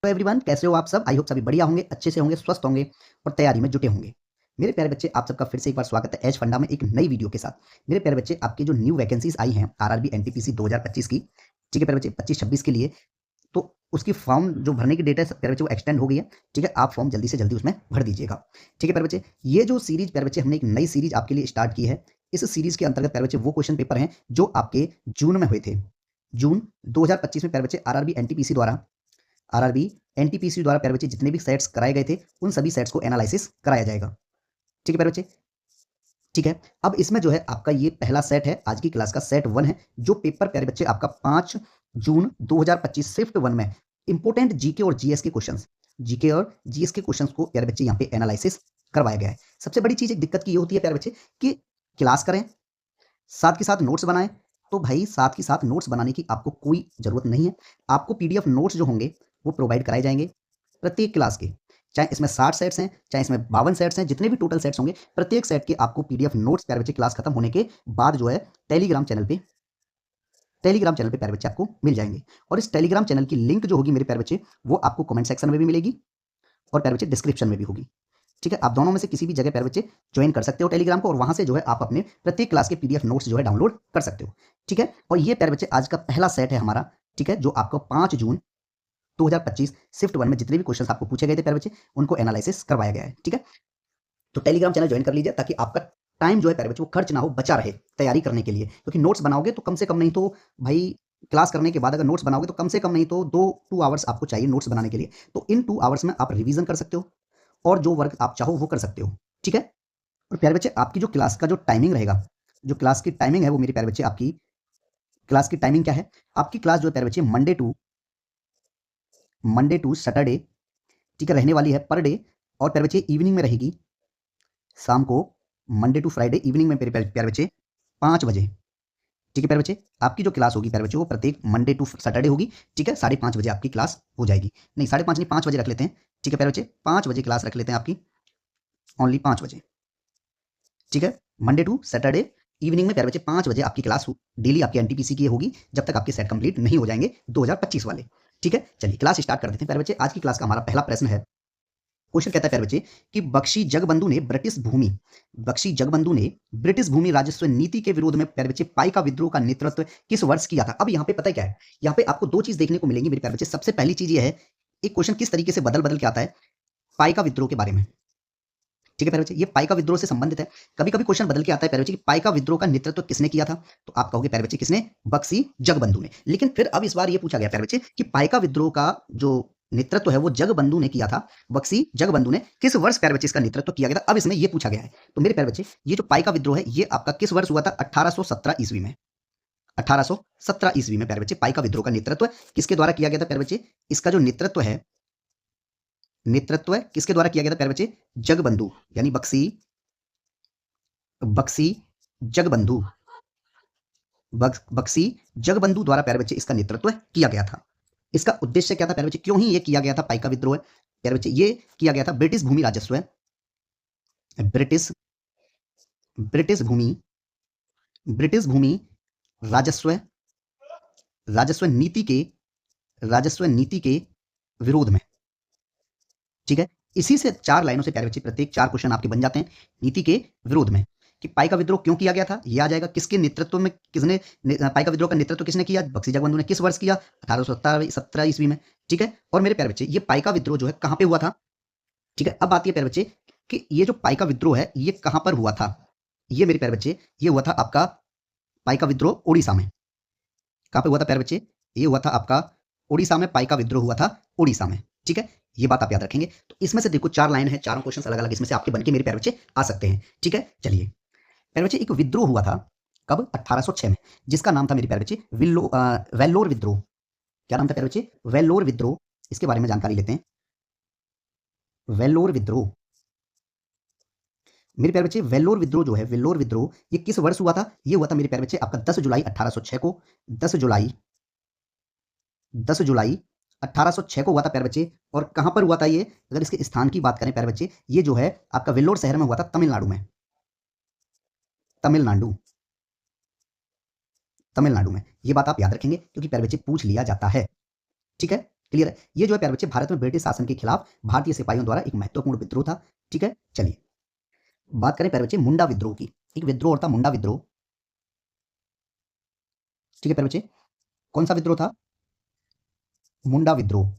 तो एवरीवन, कैसे हो आप सब? आई होप सभी बढ़िया होंगे, अच्छे से होंगे, स्वस्थ होंगे और तैयारी में जुटे होंगे। मेरे प्यारे बच्चे, आप सबका फिर से एक बार स्वागत है एज फंडा में एक नई वीडियो के साथ। मेरे प्यारे बच्चे, आपकी जो न्यू वैकेंसीज आई हैं आरआरबी एनटीपीसी 2025 की, ठीक है प्यारे बच्चे, 25-26 के लिए, तो उसकी फॉर्म जो भरने की डेट है प्यारे बच्चे वो एक्सटेंड हो गई है। ठीक है, आप फॉर्म जल्दी से जल्दी उसमें भर दीजिएगा। ठीक है प्यारे बच्चे, ये जो सीरीज प्यारे बच्चे हमने एक नई सीरीज आपके लिए स्टार्ट की है। इस सीरीज के अंतर्गत प्यारे बच्चे वो क्वेश्चन पेपर हैं जो आपके जून में हुए थे। जून 2025 में प्यारे बच्चे आरआरबी एनटीपीसी द्वारा प्यारे बच्चे जितने भी सेट्स कराए गए थे उन सभी सेट्स को एनालिसिस कराया जाएगा। ठीक है प्यारे बच्चे, ठीक है। अब इसमें जो है आपका ये पहला सेट है, आज की क्लास का सेट 1 है, जो पेपर प्यारे बच्चे आपका 5 जून 2025 शिफ्ट 1 में इंपोर्टेंट जीके और जीएस के क्वेश्चंस, जीके और जीएस के क्वेश्चंस को प्यारे बच्चे यहाँ पे एनालिसिस करवाया गया है। सबसे बड़ी चीज एक दिक्कत की ये होती है प्यारे बच्चे कि क्लास करें साथ के साथ नोट्स बनाएं, तो भाई साथ के साथ नोट्स बनाने की आपको कोई जरूरत नहीं है। आपको पीडीएफ नोट्स जो होंगे वो प्रोवाइड कराए जाएंगे प्रत्येक क्लास के, चाहे इसमें 60 सेट्स हैं चाहे इसमें 52 सेट्स हैं, जितने भी टोटल सेट्स होंगे प्रत्येक सेट के आपको पीडीएफ नोट्स प्यारे बच्चे क्लास खत्म होने के बाद जो है टेलीग्राम चैनल पे प्यारे बच्चे आपको मिल जाएंगे। और इस टेलीग्राम चैनल की लिंक जो होगी मेरे प्यारे बच्चे वो आपको कमेंट सेक्शन में भी मिलेगी और प्यारे बच्चे डिस्क्रिप्शन में भी होगी। ठीक है, आप दोनों में से किसी भी जगह प्यारे बच्चे ज्वाइन कर सकते हो टेलीग्राम को, और वहां से जो है आप अपने प्रत्येक क्लास के पीडीएफ नोट्स जो है डाउनलोड कर सकते हो। ठीक है, और ये प्यारे बच्चे आज का पहला सेट है हमारा। ठीक है, जो आपको 5 जून 2025 शिफ्ट 1 में जितने भी क्वेश्चन आपको पूछे गए थे प्यारे बच्चे उनको एनालिसिस करवाया गया है। ठीक है, तो टेलीग्राम चैनल ज्वाइन कर लीजिए ताकि आपका टाइम जो है प्यारे बच्चे वो खर्च ना हो, बचा रहे तैयारी करने के लिए। क्योंकि नोट्स बनाओगे तो कम से कम नहीं तो भाई क्लास करने के बाद अगर नोट्स बनाओगे तो कम से कम नहीं तो 2 आवर्स आपको चाहिए नोट्स बनाने के लिए। तो इन 2 आवर्स में आप रिवीजन कर सकते हो और जो वर्क आप चाहो वो कर सकते हो। ठीक है, और प्यारे बच्चे आपकी जो क्लास का जो टाइमिंग रहेगा, जो क्लास की टाइमिंग है वो मेरे प्यारे बच्चे, आपकी क्लास की टाइमिंग क्या है? आपकी क्लास जो है प्यारे बच्चे मंडे टू सैटरडे, ठीक है, रहने वाली है पर डे, और प्यारे बच्चे इवनिंग में रहेगी शाम को, मंडे टू फ्राइडे इवनिंग में प्यारे बच्चे 5 बजे। ठीक है प्यारे बच्चे, आपकी जो क्लास होगी प्यारे बच्चे वो प्रत्येक मंडे टू सैटरडे होगी। ठीक है, 5:30 बजे आपकी क्लास हो जाएगी। नहीं 5:30 नहीं, 5 बजे रख लेते हैं। ठीक है प्यारे बच्चे, 5 बजे क्लास रख लेते हैं आपकी, ओनली 5 बजे। ठीक है, मंडे टू सैटरडे इवनिंग में प्यारे बच्चे 5 बजे आपकी क्लास डेली आपकी एनटीपीसी की होगी जब तक आपके सेट कंप्लीट नहीं हो जाएंगे 2025 वाले। ठीक है, चलिए क्लास स्टार्ट कर देते हैं प्यारे बच्चे। आज की क्लास का हमारा पहला प्रश्न है, क्वेश्चन कहता है प्यारे बच्चे कि बख्शी जगबंधु ने ब्रिटिश भूमि राजस्व नीति के विरोध में प्यारे बच्चे पाई का विद्रोह का नेतृत्व किस वर्ष किया था? अब यहाँ पे पता है क्या है, यहाँ पे आपको 2 चीज देखने को मिलेंगी मेरे प्यारे बच्चे। सबसे पहली चीज ये है, एक क्वेश्चन किस तरीके से बदल बदल के आता है पाई का विद्रोह के बारे में। ठीक है प्यारे बच्चे, ये पाई का विद्रोह से संबंधित है। कभी कभी क्वेश्चन बदल के आता है प्यारे बच्चे कि पाई का विद्रोह का नेतृत्व किसने किया था, तो आप कहोगे प्यारे बच्चे किसने? बख्शी जगबंधु ने। लेकिन फिर अब इस बार ये पूछा गया प्यारे बच्चे कि पाई का विद्रोह का जो नेतृत्व है वो जगबंधु ने किया था, बख्शी जगबंधु ने। किस वर्ष प्यारे बच्चे इसका नेतृत्व किया गया था, अब इसमें ये पूछा गया है। तो मेरे प्यारे बच्चे, ये जो पाई का विद्रोह है ये आपका किस वर्ष हुआ था? 1817 ईस्वी में। 1817 ईस्वी में प्यारे बच्चे पाई का विद्रोह का नेतृत्व किसके द्वारा किया गया था प्यारे बच्चे? इसका जो नेतृत्व है किसके द्वारा किया गया था प्यारे बच्चे? जगबंधु, यानी बख्शी जगबंधु, बख्शी जगबंधु द्वारा प्यारे बच्चे इसका नेतृत्व किया गया था। इसका उद्देश्य क्या था प्यारे बच्चे, क्यों ही ये किया गया था पाई का विद्रोह? प्यारे बच्चे ये किया गया था ब्रिटिश भूमि राजस्व, ब्रिटिश ब्रिटिश भूमि ब्रिटिश भूमि राजस्व राजस्व नीति के विरोध में। ठीक है, इसी से 4 लाइनों से प्यारे बच्चे प्रत्येक 4 क्वेश्चन आपके बन जाते हैं नीति के विरोध में। कि पाई का विद्रोह क्यों किया गया था ये आ जाएगा, किसके नेतृत्व में, पाई का विद्रोह का नेतृत्व किसने किया? बख्शी जगबंधु ने। किस वर्ष किया? 1817 ईस्वी में। ठीक है, और मेरे प्यारे बच्चे ये पाई का विद्रोह जो है कहां पे हुआ था? ठीक है, अब आती है प्यारे बच्चे कि ये जो पाई का विद्रोह है ये कहां पर हुआ था? ये मेरे प्यारे बच्चे ये हुआ था आपका पाई का विद्रोह उड़ीसा में। कहां पे हुआ था प्यारे बच्चे? ये हुआ था आपका उड़ीसा में, पाई का विद्रोह हुआ था उड़ीसा में। ठीक है, ये बात आप याद रखेंगे। तो इसमें से देखो 4 लाइन है, चारों क्वेश्चन अलग अलग इसमें से आपके बनके मेरे प्यारे बच्चे आ सकते हैं। ठीक है, चलिए प्यारे बच्चे, एक विद्रोह हुआ था कब? 1806 में, जिसका नाम था मेरे प्यारे बच्चे वेल्लोर विद्रोह। क्या नाम था प्यारे बच्चे? वेल्लोर विद्रोह। इसके बारे में जानकारी लेते हैं। वेल्लोर विद्रोह, मेरे प्यारे बच्चे वेल्लोर विद्रोह जो है, वेल्लोर विद्रोह ये किस वर्ष हुआ था? ये हुआ था मेरे प्यारे बच्चे आपका 10 जुलाई 1806 को। 10 जुलाई 1806 को हुआ था प्यारे बच्चे। और कहां पर हुआ था ये? अगर इसके स्थान की बात करें प्यारे बच्चे, ये जो है आपका वेल्लोर शहर में हुआ था, तमिलनाडु में। तमिलनाडु में। ये बात आप याद रखेंगे क्योंकि प्यारे बच्चे पूछ लिया जाता है। ठीक है, क्लियर है? ये जो है प्यारे बच्चे भारत में ब्रिटिश शासन के खिलाफ भारतीय सिपाहियों द्वारा एक महत्वपूर्ण विद्रोह था। ठीक है, चलिए बात करें प्यारे बच्चे मुंडा विद्रोह की। एक विद्रोह और था मुंडा विद्रोह। ठीक है प्यारे बच्चे, कौन सा विद्रोह था? मुंडा विद्रोह।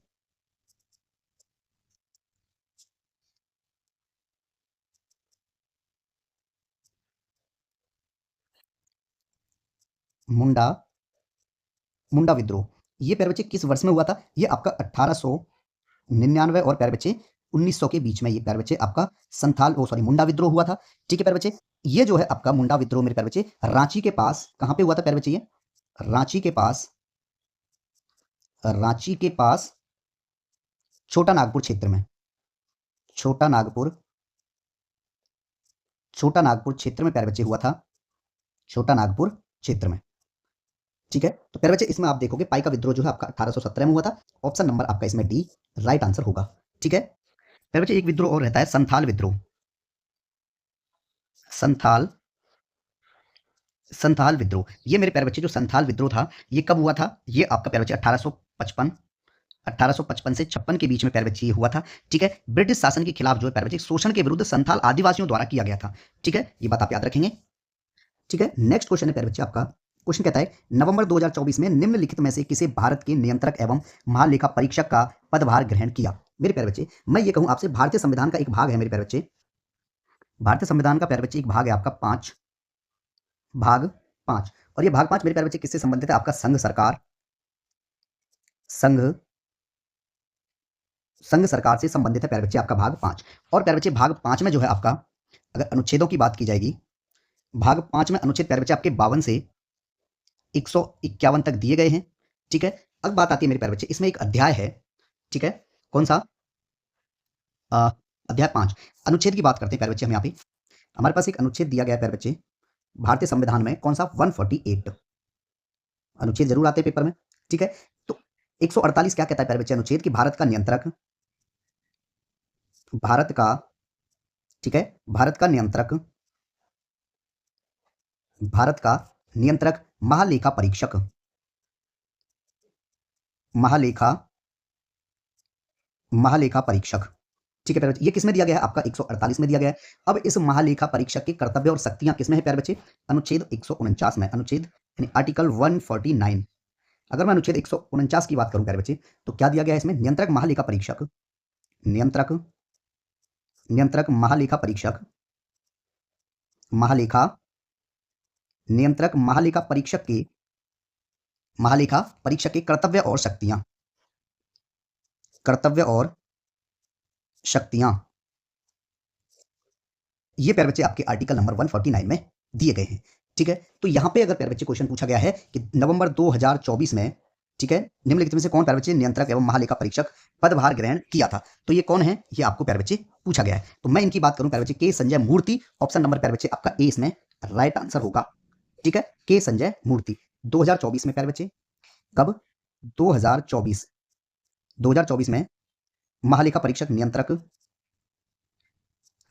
मुंडा मुंडा विद्रोह ये प्यारे बच्चे किस वर्ष में हुआ था? ये आपका 1899 और प्यारे बच्चे 1900 के बीच में ये प्यारे बच्चे आपका मुंडा विद्रोह हुआ था। ठीक है प्यारे बच्चे, ये जो है आपका मुंडा विद्रोह मेरे प्यारे बच्चे रांची के पास कहां पे हुआ था प्यारे बच्चे? ये रांची के पास, रांची के पास छोटा नागपुर क्षेत्र में, छोटा नागपुर, छोटा नागपुर क्षेत्र में प्यारे बच्चे हुआ था, छोटा नागपुर क्षेत्र में। ठीक है, तो प्यारे बच्चे इसमें आप देखोगे पाई का विद्रोह जो है आपका 1817 में हुआ था। ऑप्शन नंबर आपका इसमें डी राइट आंसर होगा। ठीक है प्यारे बच्चे, एक विद्रोह और रहता है संथाल विद्रोह। संथाल संथाल विद्रोह, ये मेरे प्यारे बच्चे जो संथाल विद्रोह था ये कब हुआ था? ये आपका प्यारे बच्चे 1855 से 56 के बीच में प्यारे बच्चे ये हुआ था। ठीक है, ब्रिटिश शासन के खिलाफ जो है प्यारे बच्चे शोषण के विरुद्ध संथाल आदिवासियों द्वारा किया गया था। ठीक है, ये बात आप याद रखेंगे। ठीक है, नेक्स्ट क्वेश्चन है प्यारे बच्चे आपका। क्वेश्चन कहता है नवंबर 2024 में निम्नलिखित में से किसे भारत के नियंत्रक एवं महालेखा परीक्षक का पदभार ग्रहण किया? मेरे प्यारे बच्चे मैं ये कहूं आपसे, भारतीय संविधान का एक भाग है मेरे प्यारे बच्चे, भारतीय संविधान का प्यारे बच्चे एक भाग है आपका भाग 5। और ये भाग 5 मेरे प्यारे बच्चे किससे संबंधित है? आपका संघ सरकार, संघ संघ सरकार से संबंधित है प्यारे बच्चे आपका भाग 5। और प्यारे बच्चे भाग 5 में जो है आपका अगर अनुच्छेदों की बात की जाएगी, भाग 5 में अनुच्छेद प्यारे बच्चे आपके 52 से 151 तक दिए गए हैं। ठीक है, अब बात आती है मेरे प्यारे बच्चे, इसमें एक अध्याय है। ठीक है, कौन सा? अध्याय 5 अनुच्छेद की बात करते हैं प्यारे बच्चे हम यहाँ पे। हमारे पास एक अनुच्छेद दिया गया है प्यारे बच्चे भारतीय संविधान में, कौन सा? 148 अनुच्छेद जरूर आते हैं पेपर में। ठीक है, तो 148 क्या कहता है प्यारे बच्चे अनुच्छेद की भारत का नियंत्रक, भारत का, ठीक है, भारत का नियंत्रक, भारत का नियंत्रक महालेखा परीक्षक, महालेखा महालेखा परीक्षक। ठीक है प्यारे बच्चे, ये किसमें दिया गया है? आपका 148 में दिया गया है। अब इस महालेखा परीक्षक के कर्तव्य और शक्तियां किसमें है प्यारे बच्चे? अनुच्छेद 149 में, अनुच्छेद यानी आर्टिकल 149। अगर मैं अनुच्छेद 149 की बात करूं प्यारे बच्चे तो क्या दिया गया है इसमें? नियंत्रक महालेखा परीक्षक, नियंत्रक नियंत्रक महालेखा परीक्षक, महालेखा नियंत्रक महालेखा परीक्षक के, महालेखा परीक्षक के कर्तव्य और शक्तियां, कर्तव्य और शक्तियां, ये प्यारे बच्चे आपके आर्टिकल नंबर 149 में दिए गए हैं। ठीक है, तो यहां पे अगर प्यारे बच्चे क्वेश्चन पूछा गया है कि नवंबर 2024 में, ठीक है, निम्नलिखित में से कौन प्यारे बच्चे नियंत्रक एवं महालेखा परीक्षक पदभार ग्रहण किया था? तो ये कौन है? ये आपको प्यारे बच्चे पूछा गया है। तो मैं इनकी बात करूं प्यारे बच्चे, के संजय मूर्ति। ऑप्शन नंबर प्यारे बच्चे आपका ए इसमें राइट आंसर होगा। ठीक है, के संजय मूर्ति 2024 में प्यारे बच्चे, कब? 2024 2024 में महालेखा परीक्षक नियंत्रक,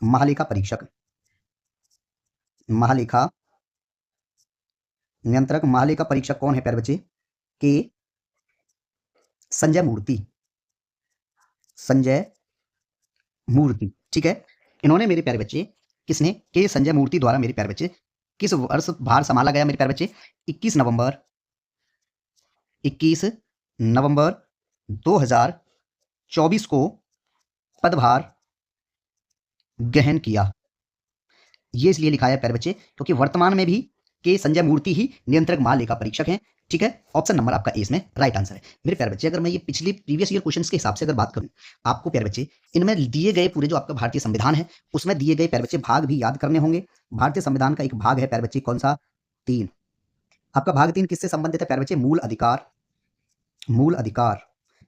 महालेखा परीक्षक, महालेखा नियंत्रक महालेखा परीक्षक कौन है प्यारे बच्चे? के संजय मूर्ति, संजय मूर्ति। ठीक है, इन्होंने मेरे प्यारे बच्चे, किसने? के संजय मूर्ति द्वारा मेरे प्यारे बच्चे किस वर्ष भार संभाला गया मेरे प्यारे बच्चे? 21 नवंबर 2024 को पदभार ग्रहण किया। ये इसलिए लिखा है प्यारे बच्चे क्योंकि वर्तमान में भी के संजय मूर्ति ही नियंत्रक महालेखा परीक्षक हैं। ठीक है, ऑप्शन नंबर आपका ए इसमें राइट आंसर है। मेरे प्यारे बच्चे अगर मैं ये पिछले प्रीवियस ईयर क्वेश्चंस के हिसाब से अगर बात करूं, आपको प्यारे बच्चे इनमें दिए गए पूरे जो आपका भारतीय संविधान है उसमें दिए गए प्यारे बच्चे भाग भी याद करने होंगे। भारतीय संविधान का एक भाग है प्यारे बच्चे, कौन सा? 3। आपका भाग 3 किससे संबंधित है प्यारे बच्चे? मूल अधिकार, मूल अधिकार,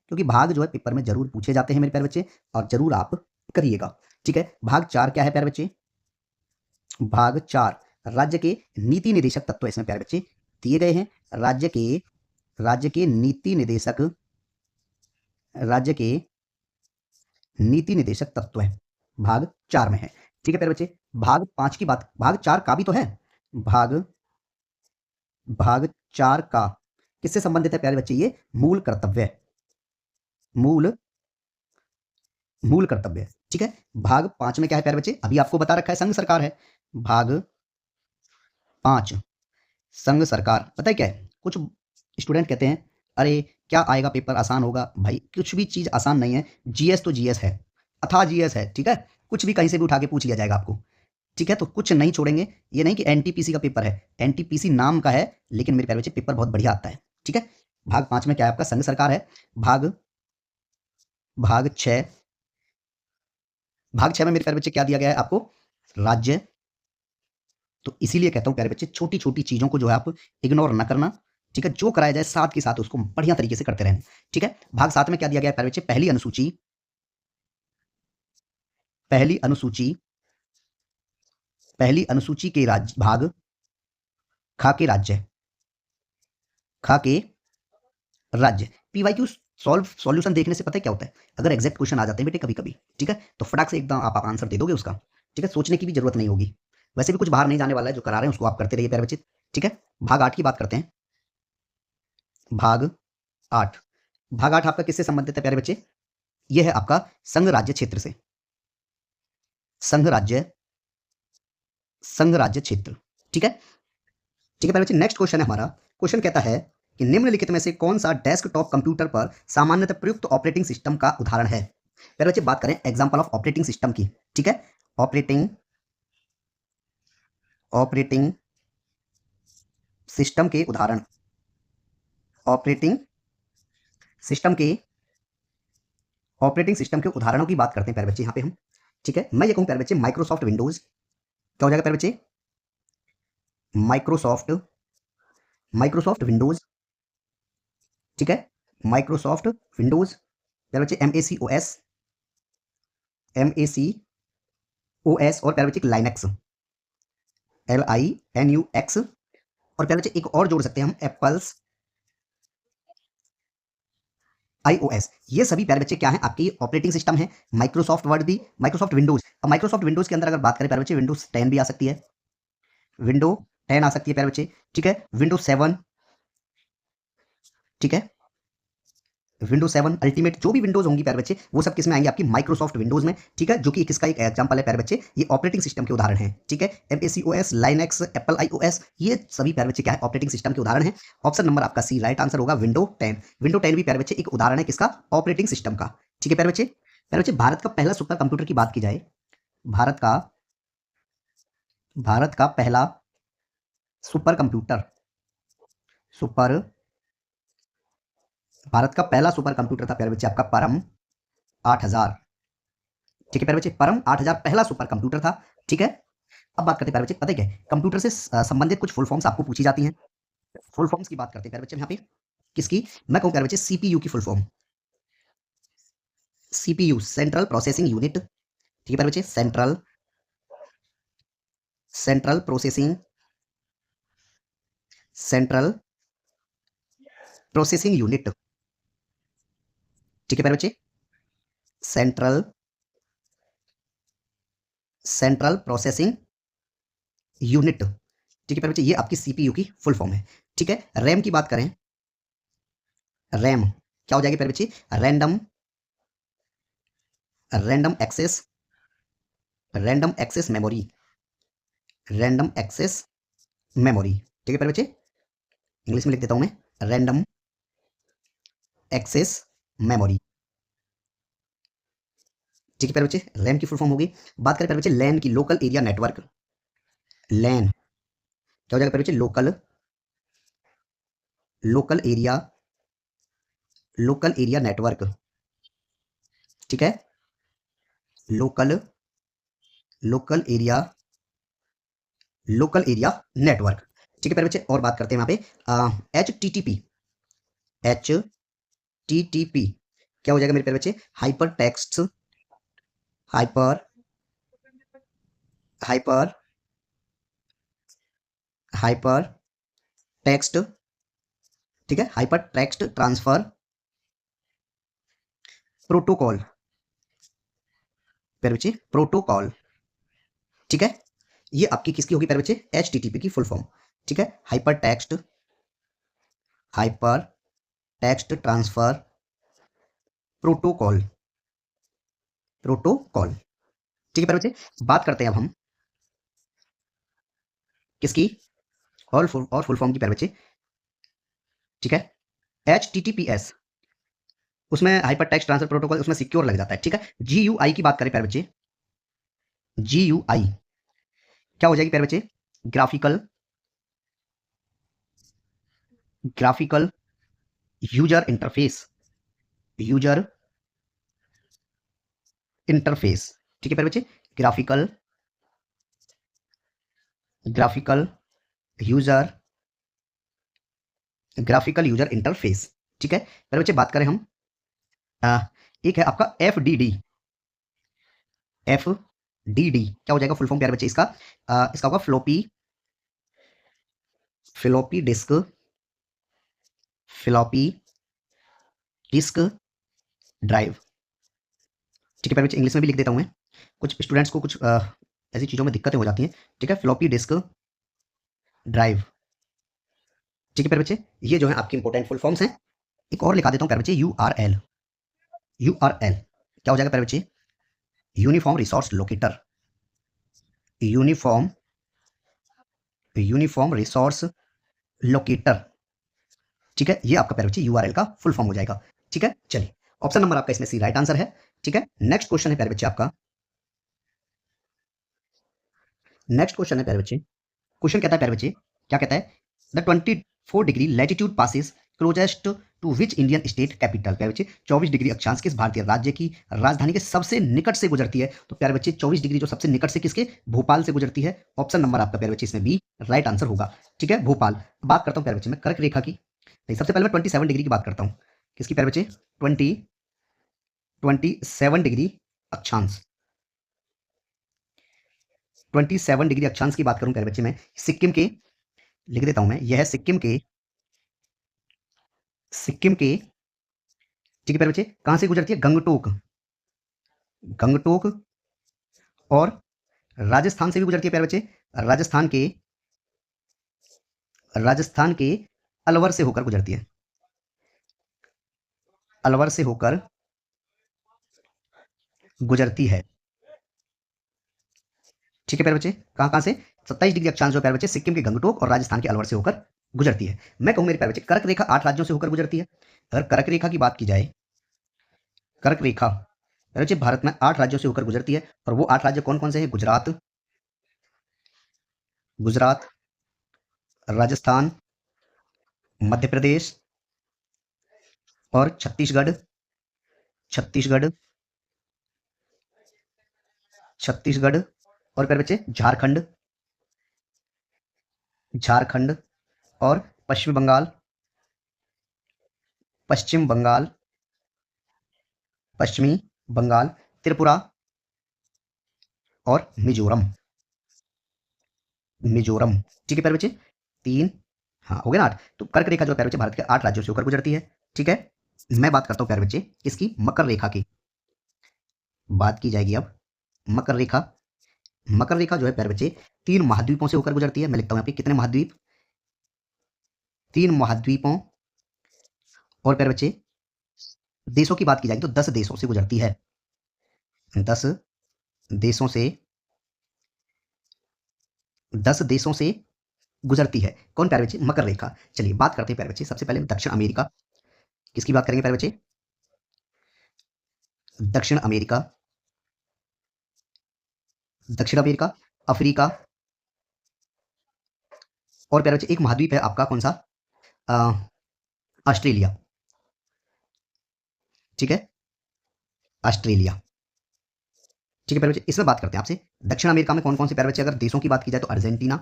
क्योंकि भाग जो है पेपर में जरूर पूछे जाते हैं मेरे प्यारे बच्चे और जरूर आप करिएगा। ठीक है, भाग 4 क्या है प्यारे बच्चे? भाग 4 राज्य के नीति निदेशक तत्व इसमें प्यारे बच्चे दिए गए हैं। राज्य के नीति निदेशक, राज्य के नीति निदेशक तत्व है भाग 4 में है। ठीक है प्यारे बच्चे, भाग 5 की बात, भाग 4 का भी तो है, भाग 4 का किससे संबंधित है प्यारे बच्चे? ये मूल कर्तव्य, मूल मूल कर्तव्य। ठीक है, भाग 5 में क्या है प्यारे बच्चे, अभी आपको बता रखा है संघ सरकार है। भाग 5 संघ सरकार, पता है क्या है, कुछ स्टूडेंट कहते हैं अरे क्या आएगा पेपर, आसान होगा। भाई कुछ भी चीज आसान नहीं है, जीएस तो जीएस है, अथाह जीएस है। ठीक है, कुछ भी कहीं से भी उठा के पूछ लिया जाएगा आपको। ठीक है, तो कुछ नहीं छोड़ेंगे। ये नहीं कि एनटीपीसी का पेपर है, एनटीपीसी नाम का है, लेकिन मेरे प्यारे बच्चे पेपर बहुत बढ़िया आता है। ठीक है, भाग 5 में क्या है आपका, संघ सरकार है। भाग भाग 6, भाग 6 में मेरे प्यारे बच्चे क्या दिया गया है आपको, राज्य। तो इसीलिए कहता हूं प्यारे बच्चे, छोटी छोटी चीजों को जो है आप इग्नोर ना करना। ठीक है, जो कराया जाए साथ के साथ उसको बढ़िया तरीके से करते रहना। ठीक है, भाग 7 में क्या दिया गया है प्यारे बच्चे, पहली अनुसूची, पहली अनुसूची, पहली अनुसूची के राज्य भाग खा के राज्य, खा के राज्य। पीवाईक्यू सॉल्यूशन देखने से पता है क्या होता है, अगर एग्जैक्ट क्वेश्चन आ जाते हैं बेटे कभी कभी, ठीक है, तो फटाक से एकदम आप आंसर दे दोगे उसका। ठीक है, सोचने की भी जरूरत नहीं होगी। वैसे भी कुछ बाहर नहीं जाने वाला है, जो करा रहे हैं उसको आप करते रहिए प्यारे बच्चे। ठीक है, भाग 8 की बात करते हैं। भाग 8, भाग 8 आपका किससे संबंधित है प्यारे बच्चे, यह है आपका संघ राज्य क्षेत्र से, संघ राज्य, संघ राज्य क्षेत्र। ठीक है, ठीक है प्यारे बच्चे, नेक्स्ट क्वेश्चन है हमारा। क्वेश्चन कहता है कि निम्नलिखित में से कौन सा डेस्कटॉप कंप्यूटर पर सामान्यतः प्रयुक्त ऑपरेटिंग सिस्टम का उदाहरण है। प्यारे बच्चे बात करें एग्जांपल ऑफ ऑपरेटिंग सिस्टम की। ठीक है, ऑपरेटिंग ऑपरेटिंग सिस्टम के उदाहरण, ऑपरेटिंग सिस्टम के ऑपरेटिंग सिस्टम के उदाहरणों की बात करते हैं प्यारे बच्चे यहाँ पे हम। ठीक है, मैं ये कहूँ प्यारे बच्चे माइक्रोसॉफ्ट विंडोज, क्या हो जाएगा प्यारे बच्चे, माइक्रोसॉफ्ट माइक्रोसॉफ्ट विंडोज। ठीक है, माइक्रोसॉफ्ट विंडोज प्यारे बच्चे, MAC OS, MAC OS, और प्यारे बच्चे लाइनक्स, LINUX, और प्यारे बच्चे एक और जोड़ सकते हैं हम, एप्पल्स iOS। ये सभी प्यारे बच्चे क्या है, आपकी ऑपरेटिंग सिस्टम है। माइक्रोसॉफ्ट वर्ड भी, माइक्रोसॉफ्ट विंडोज। अब माइक्रोसॉफ्ट विंडोज के अंदर अगर बात करें प्यारे बच्चे, विंडोज 10 भी आ सकती है, विंडो 10 आ सकती है प्यारे बच्चे। ठीक है, विंडो 7, ठीक है, विंडो 7 अल्टीमेट, जो भी विंडोज होंगी प्यारे बच्चे, वो सब किस में आएंगे, आपकी माइक्रोसॉफ्ट विंडोज में। ठीक है, जो कि किसका एक एग्जांपल है प्यारे बच्चे, ये ऑपरेटिंग सिस्टम के उदाहरण है। ठीक है, MAC OS, Linux, Apple iOS, ये सभी प्यारे बच्चे क्या है, ऑपरेटिंग सिस्टम के उदाहरण है। ऑप्शन नंबर आपका सी राइट आंसर होगा, विंडो 10। विंडो 10 भी प्यारे बच्चे एक उदाहरण है किसका, ऑपरेटिंग सिस्टम का। ठीक है प्यारे बच्चे, प्यारे बच्चे भारत का पहला सुपर कंप्यूटर की बात की जाए, भारत का भारत का पहला सुपर कंप्यूटर, सुपर भारत का पहला सुपर कंप्यूटर था प्यारे बच्चे आपका परम 8000। ठीक है प्यारे बच्चे, परम 8000 पहला सुपर कंप्यूटर था। ठीक है, अब बात करते हैं प्यारे बच्चे, पता है क्या है, कंप्यूटर से संबंधित कुछ फुल फॉर्म्स आपको पूछी जाती हैं। फुल फॉर्म्स की बात करते हैं प्यारे बच्चे यहाँ पे, किसकी, मैं कहूँ प्यारे बच्चे CPU की full form, CPU central processing unit. ठीक है प्यारे बच्चे, central central processing central processing unit. ठीक है प्यारे बच्चे, सेंट्रल सेंट्रल प्रोसेसिंग यूनिट। ठीक है प्यारे बच्चे, ये आपकी CPU की फुल फॉर्म है। ठीक है, रैम की बात करें, रैम क्या हो जाएगी प्यारे बच्चे, random random access random access memory, random access memory. ठीक है प्यारे बच्चे, इंग्लिश में लिख देता हूं मैं, रैंडम एक्सेस मेमोरी। ठीक है प्यारे बच्चे, रैम की फुल फॉर्म होगी। बात करें प्यारे बच्चे लैन की, लोकल एरिया नेटवर्क, लैन क्या हो जाएगा प्यारे बच्चे, लोकल लोकल एरिया नेटवर्क। ठीक है, लोकल लोकल एरिया नेटवर्क। ठीक है प्यारे बच्चे, और बात करते हैं यहाँ पे एच टी पी क्या हो जाएगा मेरे प्यारे बच्चे, hyper text hyper hyper hyper text. ठीक है, हाइपर टेक्स्ट ट्रांसफर प्रोटोकॉल, प्यारे बच्चे प्रोटोकॉल। ठीक है, ये आपकी किसकी होगी प्यारे बच्चे, HTTP की फुल फॉर्म। ठीक है, hyper text transfer protocol, protocol. ठीक है प्यारे बच्चे, बात करते हैं अब हम किसकी, और फुल फॉर्म की प्यारे बच्चे। ठीक है, HTTPS, उसमें हाइपर टेक्स्ट ट्रांसफर प्रोटोकॉल, उसमें सिक्योर लग जाता है। ठीक है, GUI की बात करें प्यारे बच्चे, GUI क्या हो जाएगी प्यारे बच्चे, graphical, graphical user interface, user interface. ठीक है प्यारे बच्चे, graphical, graphical user, graphical user interface. ठीक है प्यारे बच्चे, बात करें हम एक है आपका FDD, FDD क्या हो जाएगा फुल फॉर्म प्यारे बच्चे इसका, इसका होगा floppy, floppy disk, floppy disk drive. ठीक है प्यारे बच्चे, इंग्लिश में भी लिख देता हूं मैं, कुछ स्टूडेंट्स को कुछ ऐसी चीजों में दिक्कतें हो जाती हैं। ठीक है, फ्लॉपी डिस्क ड्राइव। ठीक है प्यारे बच्चे, ये जो है आपकी इंपॉर्टेंट फुल फॉर्म्स हैं। एक और लिखा देता हूं प्यारे बच्चे, URL, URL क्या हो जाएगा प्यारे बच्चे, uniform resource locator, uniform, uniform resource locator. ठीक है, ये आपका प्यारे बच्चे URL का फुल फॉर्म हो जाएगा। ठीक है, चलिए ऑप्शन नंबर आपका इसमें सी राइट आंसर है। ठीक है, नेक्स्ट क्वेश्चन है प्यारे बच्चे आपका, नेक्स्ट क्वेश्चन है प्यारे बच्चे, क्वेश्चन कहता है प्यारे बच्चे, क्या कहता है, the 24 degree latitude passes closest to which Indian state capital. प्यारे बच्चे 24 डिग्री अक्षांश किस भारतीय राज्य की राजधानी के सबसे निकट से गुजरती है। तो प्यारे बच्चे 24 डिग्री जो सबसे निकट से किसके, भोपाल से गुजरती है। ऑप्शन नंबर आपका प्यारे बच्चे इसमें बी राइट आंसर होगा। ठीक है, भोपाल। बात करता हूं प्यारे बच्चे मैं कर्क रेखा की, नहीं सबसे पहले मैं 27 डिग्री की बात करता हूं, किसकी प्यारे बच्चे, 27 डिग्री अक्षांश, 27 डिग्री अक्षांश की बात करूं प्यारे बच्चे मैं, सिक्किम के, लिख देता हूं मैं, यह है सिक्किम के, सिक्किम के, ठीक है प्यारे बच्चे, कहां से गुजरती है, गंगटोक, गंगटोक, और राजस्थान से भी गुजरती है प्यारे बच्चे, राजस्थान के, राजस्थान के अलवर से होकर गुजरती है, अलवर से होकर गुजरती है। ठीक है प्यारे बच्चे, कहां कहां से, 27 डिग्री अक्षांश जो प्यारे बच्चे सिक्किम के गंगटोक और राजस्थान के अलवर से होकर गुजरती है। मैं कहूं मेरे प्यारे बच्चे कर्क रेखा 8 राज्यों से होकर गुजरती है। अगर कर्क रेखा की बात की जाए, कर्क रेखा प्यारे बच्चे भारत में 8 राज्यों से होकर गुजरती है, और वो 8 राज्य कौन कौन से हैं, गुजरात, गुजरात, राजस्थान, मध्य प्रदेश और छत्तीसगढ़, छत्तीसगढ़, छत्तीसगढ़, और प्यारे बच्चे झारखंड, झारखंड, और पश्चिम बंगाल, पश्चिम बंगाल, पश्चिमी बंगाल, त्रिपुरा और मिजोरम, मिजोरम। ठीक है प्यारे बच्चे, तीन, हाँ हो गया ना 8। तो कर्क रेखा जो है प्यारे बच्चे भारत के 8 राज्यों से होकर गुजरती है। ठीक है, मैं बात करता हूं प्यारे बच्चे इसकी मकर रेखा की, बात की जाएगी अब मकर रेखा। मकर रेखा जो है प्यारे बच्चे 3 महाद्वीपों से होकर गुजरती है। मैं लिखता हूं यहाँ पे कितने महाद्वीप, 3 महाद्वीपों, और प्यारे बच्चे देशों की बात की जाएगी तो 10 देशों से गुजरती है, 10 देशों से, 10 देशों से गुजरती है। कौन प्यारे बच्चे, मकर रेखा। चलिए बात करते हैं प्यारे बच्चे सबसे पहले दक्षिण अमेरिका, किसकी बात करेंगे प्यारे बच्चे, दक्षिण अमेरिका, दक्षिण अमेरिका, अफ्रीका, और प्यारे बच्चे एक महाद्वीप है आपका कौन सा, अ, ऑस्ट्रेलिया। ठीक है, ऑस्ट्रेलिया। ठीक है प्यारे बच्चे, इसमें बात करते हैं आपसे दक्षिण अमेरिका में कौन कौन से प्यारे बच्चे, अगर देशों की बात की जाए तो अर्जेंटीना,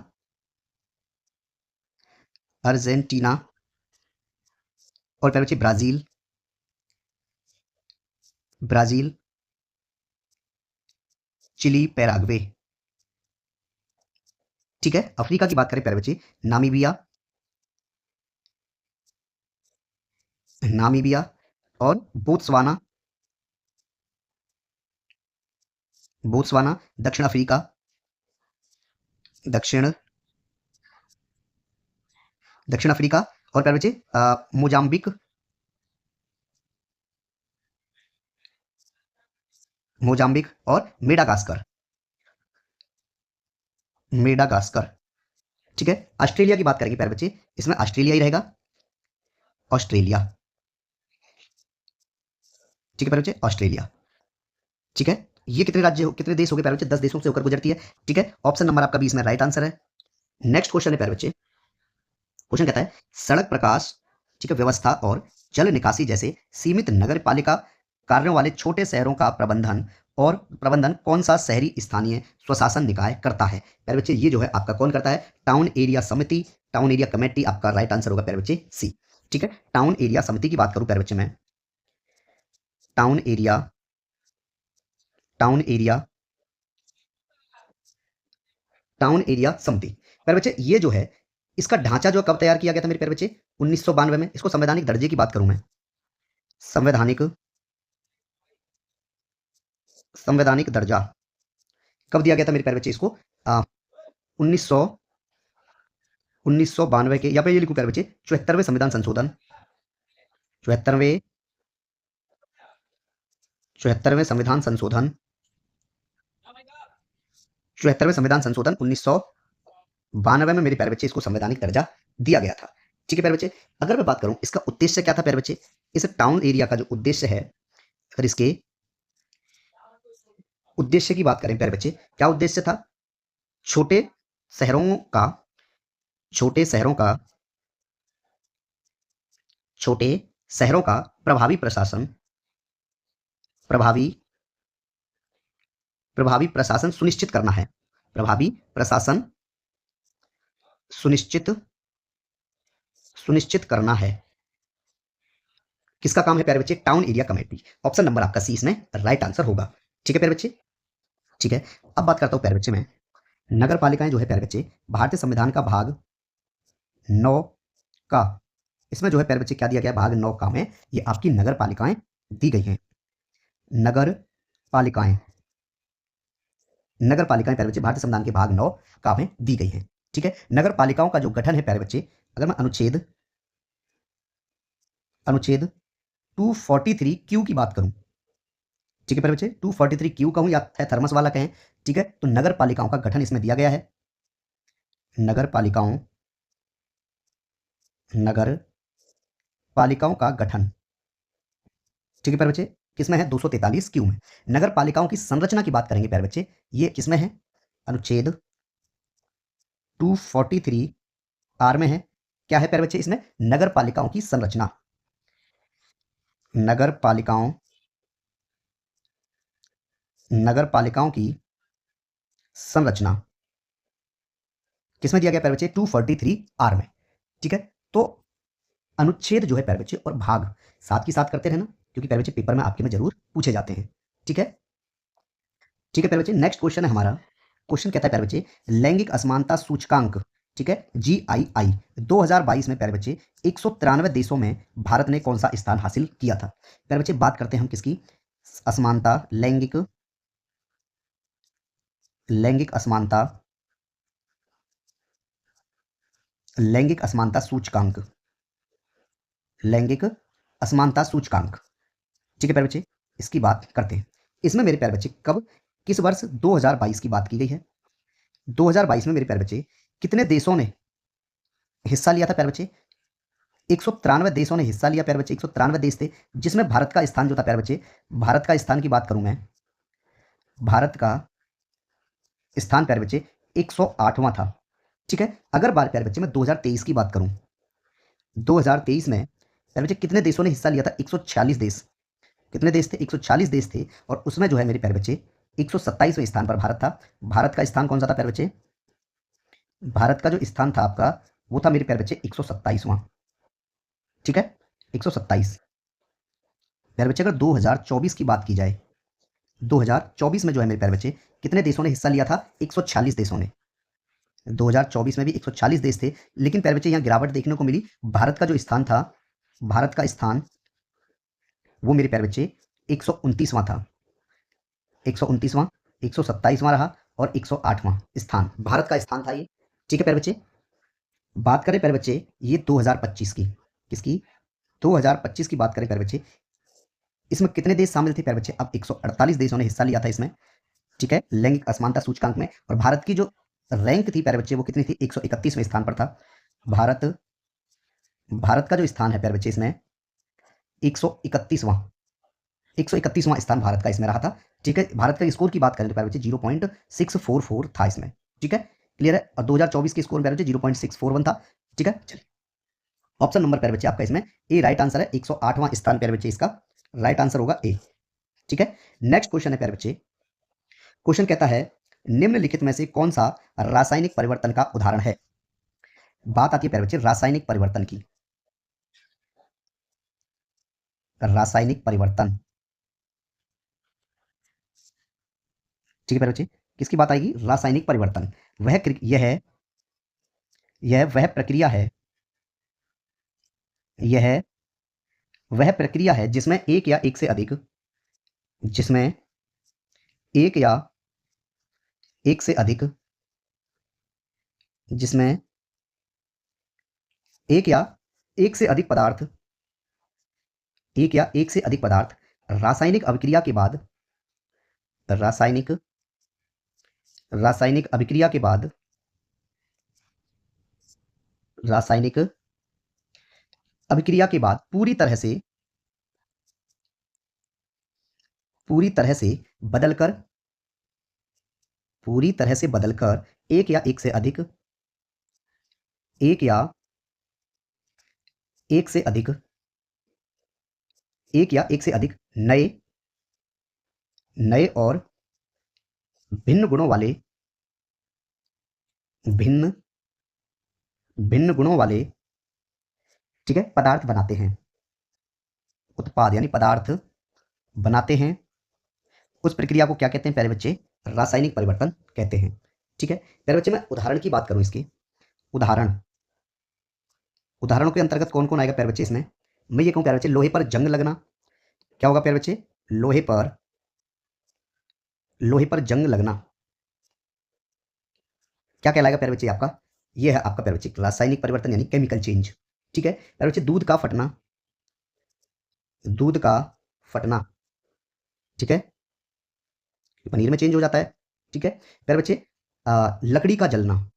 अर्जेंटीना, और प्यारे बच्चे ब्राजील, ब्राजील, चिली, पैराग्वे। ठीक है, अफ्रीका की बात करें प्यारे बच्चे, नामीबिया, नामीबिया, और बोत्सवाना, बोत्सवाना, दक्षिण अफ्रीका, दक्षिण, दक्षिण अफ्रीका, और प्यारे बच्चे मोजाम्बिक, मोजाम्बिक और मेडागास्कर। मेडागास्कर। ठीक है। ऑस्ट्रेलिया की बात करेंगे प्यारे बच्चे, इसमें ऑस्ट्रेलिया ही रहेगा, ऑस्ट्रेलिया। ठीक है प्यारे बच्चे, ऑस्ट्रेलिया। ठीक है। ये कितने राज्य कितने देश हो गए प्यारे बच्चे? 10 देशों से होकर गुजरती है। ठीक है। ऑप्शन नंबर आपका 20 में राइट आंसर है। नेक्स्ट क्वेश्चन है प्यारे बच्चे, क्वेश्चन कहता है सड़क प्रकाश, ठीक है, व्यवस्था और जल निकासी जैसे सीमित नगर पालिका कार्यों वाले छोटे शहरों का प्रबंधन कौन सा शहरी स्थानीय स्वशासन निकाय करता है? प्यारे बच्चे ये जो है आपका कौन करता है? टाउन एरिया समिति, टाउन एरिया कमेटी आपका राइट आंसर होगा प्यारे बच्चे सी। ठीक है। टाउन एरिया समिति की बात करूं प्यारे बच्चे मैं, town area, town area, town area समिति। प्यारे बच्चे ये जो है इसका ढांचा जो कब तैयार किया गया था मेरे प्यारे बच्चे? 1992 में। इसको संवैधानिक दर्जे की बात करूं मैं, संवैधानिक, संवैधानिक दर्जा कब दिया गया था मेरे प्यारे बच्चे इसको? 1992 के, या पे ये लिखूं प्यारे बच्चे 74वें संविधान संशोधन, 74वें 74वें संविधान संशोधन, 74वें संविधान संशोधन 1992 में मेरे प्यारे बच्चे इसको संवैधानिक दर्जा दिया गया था। ठीक है प्यारे बच्चे। अगर मैं बात करूं इसका उद्देश्य क्या था प्यारे बच्चे, इस टाउन एरिया का जो उद्देश्य है, अगर इसके उद्देश्य की बात करें प्यारे बच्चे, क्या उद्देश्य था? छोटे शहरों का, छोटे शहरों का, छोटे शहरों का प्रभावी प्रशासन, प्रभावी प्रभावी प्रशासन सुनिश्चित करना है, प्रभावी प्रशासन सुनिश्चित सुनिश्चित करना है। किसका काम है प्यारे बच्चे? Town area committee. Option number आपका सी इसमें राइट आंसर होगा। ठीक है प्यारे बच्चे। ठीक है। अब बात करता हूं प्यारे बच्चे मैं, नगर पालिकाएं जो है प्यारे बच्चे भारतीय संविधान का भाग 9 का, इसमें जो है प्यारे बच्चे क्या दिया गया? भाग 9 का में ये आपकी नगर पालिकाएं दी गई हैं। नगर पालिकाएं, नगर पालिकाएं प्यारे बच्चे भारतीय संविधान के भाग 9 का में दी गई हैं। ठीक है। नगर पालिकाओं का जो गठन है प्यारे बच्चे, अगर मैं अनुच्छेद अनुच्छेद 243 क्यू की बात करूं, ठीक है प्यारे बच्चे, 243 क्यू कहूं या थर्मस वाला कहें, ठीक है, तो नगर पालिकाओं का गठन इसमें दिया गया है। नगर पालिकाओं, नगर पालिकाओं का गठन, ठीक है प्यारे बच्चे, किसमें है? 243 क्यू में। नगर पालिकाओं की संरचना की बात करेंगे प्यारे बच्चे, ये किसमें है? अनुच्छेद 243 आर में है। क्या है प्यारे बच्चे इसमें? नगर पालिकाओं की संरचना, नगर पालिकाओं, नगर पालिकाओं की संरचना किसमें दिया गया प्यारे बच्चे? 243 आर में। ठीक है। तो अनुच्छेद जो है प्यारे बच्चे और भाग साथ ही साथ करते रहना, क्योंकि प्यारे बच्चे पेपर में आपके में जरूर पूछे जाते हैं। ठीक है। ठीक है प्यारे बच्चे। नेक्स्ट क्वेश्चन है हमारा, क्वेश्चन कहता है प्यारे बच्चे लैंगिक असमानता सूचकांक, ठीक है, GII 2022 में प्यारे बच्चे 193 देशों में भारत ने कौन सा स्थान हासिल किया था? प्यारे बच्चे बात करते हैं हम किसकी? असमानता, लैंगिक, लैंगिक असमानता, लैंगिक असमानता सूचकांक, लैंगिक असमानता सूचकांक। ठीक है प्यारे बच्चे, इसकी बात करते हैं। इसमें मेरे प्यारे बच्चे कब, किस वर्ष 2022 की बात की गई है? 2022 में मेरे प्यारे बच्चे कितने देशों ने हिस्सा लिया था प्यारे बच्चे? 193 देशों ने हिस्सा लिया प्यारे बच्चे। 193 देश थे, जिसमें भारत का स्थान जो था प्यारे बच्चे, भारत का स्थान की बात करूं मैं, भारत का स्थान प्यारे बच्चे 108वां था। ठीक है। अगर बात प्यारे बच्चे मैं 2023 की बात करूं, 2023 में प्यारे बच्चे कितने देशों ने हिस्सा लिया था? 146 देश। कितने देश थे? 146 देश थे, और उसमें जो है मेरे प्यारे बच्चे 127वें स्थान पर भारत था। भारत का स्थान कौन सा था प्यारे बच्चे? भारत का जो स्थान था आपका वो था मेरे प्यारे बच्चे 127वां। ठीक है, 127। प्यारे बच्चे अगर 2024 की बात की जाए, 2024 में जो है मेरे प्यारे बच्चे कितने देशों ने हिस्सा लिया था? 146 देशों ने। 2024 में भी 146 देश थे, लेकिन प्यारे बच्चे यहाँ गिरावट देखने को मिली। भारत का जो स्थान था, भारत का स्थान वो मेरे प्यारे बच्चे 129वां था। 129वां, 127वां रहा, और 108वां स्थान भारत का स्थान था ये। ठीक है प्यारे बच्चे। बात करें प्यारे बच्चे ये 2025 की, किसकी? 2025 की बात करें प्यारे बच्चे, इसमें कितने देश शामिल थे प्यारे बच्चे? अब 148 देशों ने हिस्सा लिया था इसमें, ठीक है, लैंगिक असमानता सूचकांक में। और भारत की जो रैंक थी प्यारे बच्चे वो कितनी थी? 131वें स्थान पर था भारत। भारत का जो स्थान है प्यारे बच्चे इसमें 131वां 131वां स्थान भारत का इसमें रहा था, ठीक है। भारत का स्कोर की बात करें तो प्यारे बच्चे 0.644 था इसमें, ठीक है, क्लियर है। और 2024 के स्कोर में प्यारे बच्चे 0.641 था, ठीक है। चलिए ऑप्शन नंबर प्यारे बच्चे आपका इसमें ए राइट आंसर है। 108वां स्थान प्यारे बच्चे इसका राइट आंसर होगा ए, ठीक है। नेक्स्ट क्वेश्चन है प्यारे बच्चे, क्वेश्चन कहता है निम्नलिखित में से कौन सा रासायनिक परिवर्तन का उदाहरण है? बात आती है प्यारे बच्चे रासायनिक परिवर्तन की। रासायनिक परिवर्तन, ठीक है प्यारे बच्चे, किसकी बात आएगी? रासायनिक परिवर्तन। यह वह प्रक्रिया है, यह वह प्रक्रिया है जिसमें एक या एक से अधिक, जिसमें एक या एक से अधिक, जिसमें एक या एक से अधिक पदार्थ, एक या एक से अधिक पदार्थ रासायनिक अभिक्रिया के बाद, रासायनिक रासायनिक अभिक्रिया के बाद, रासायनिक अभिक्रिया के बाद पूरी तरह से बदलकर, पूरी तरह से बदलकर एक या एक से अधिक, एक या एक से अधिक, एक या एक से अधिक नए नए और भिन्न गुणों वाले, भिन्न भिन्न गुणों वाले, ठीक है, पदार्थ बनाते हैं। उत्पाद यानी पदार्थ बनाते हैं, उस प्रक्रिया को क्या कहते हैं प्यारे बच्चे? रासायनिक परिवर्तन कहते हैं, ठीक है। प्यारे बच्चे मैं उदाहरण की बात करूं इसके, उदाहरणों के अंतर्गत कौन कौन आएगा प्यारे बच्चे इसमें? मैं ये कहूं प्यारे बच्चे लोहे पर जंग लगना, क्या होगा प्यारे बच्चे? लोहे पर जंग लगना क्या कहलाएगा प्यारे बच्चे आपका? ये है आपका प्यारे बच्चे रासायनिक परिवर्तन यानी केमिकल चेंज, ठीक है। प्यारे बच्चे दूध का फटना, दूध का फटना, ठीक है, पनीर में चेंज हो जाता है, ठीक है। प्यारे बच्चे लकड़ी का जलना,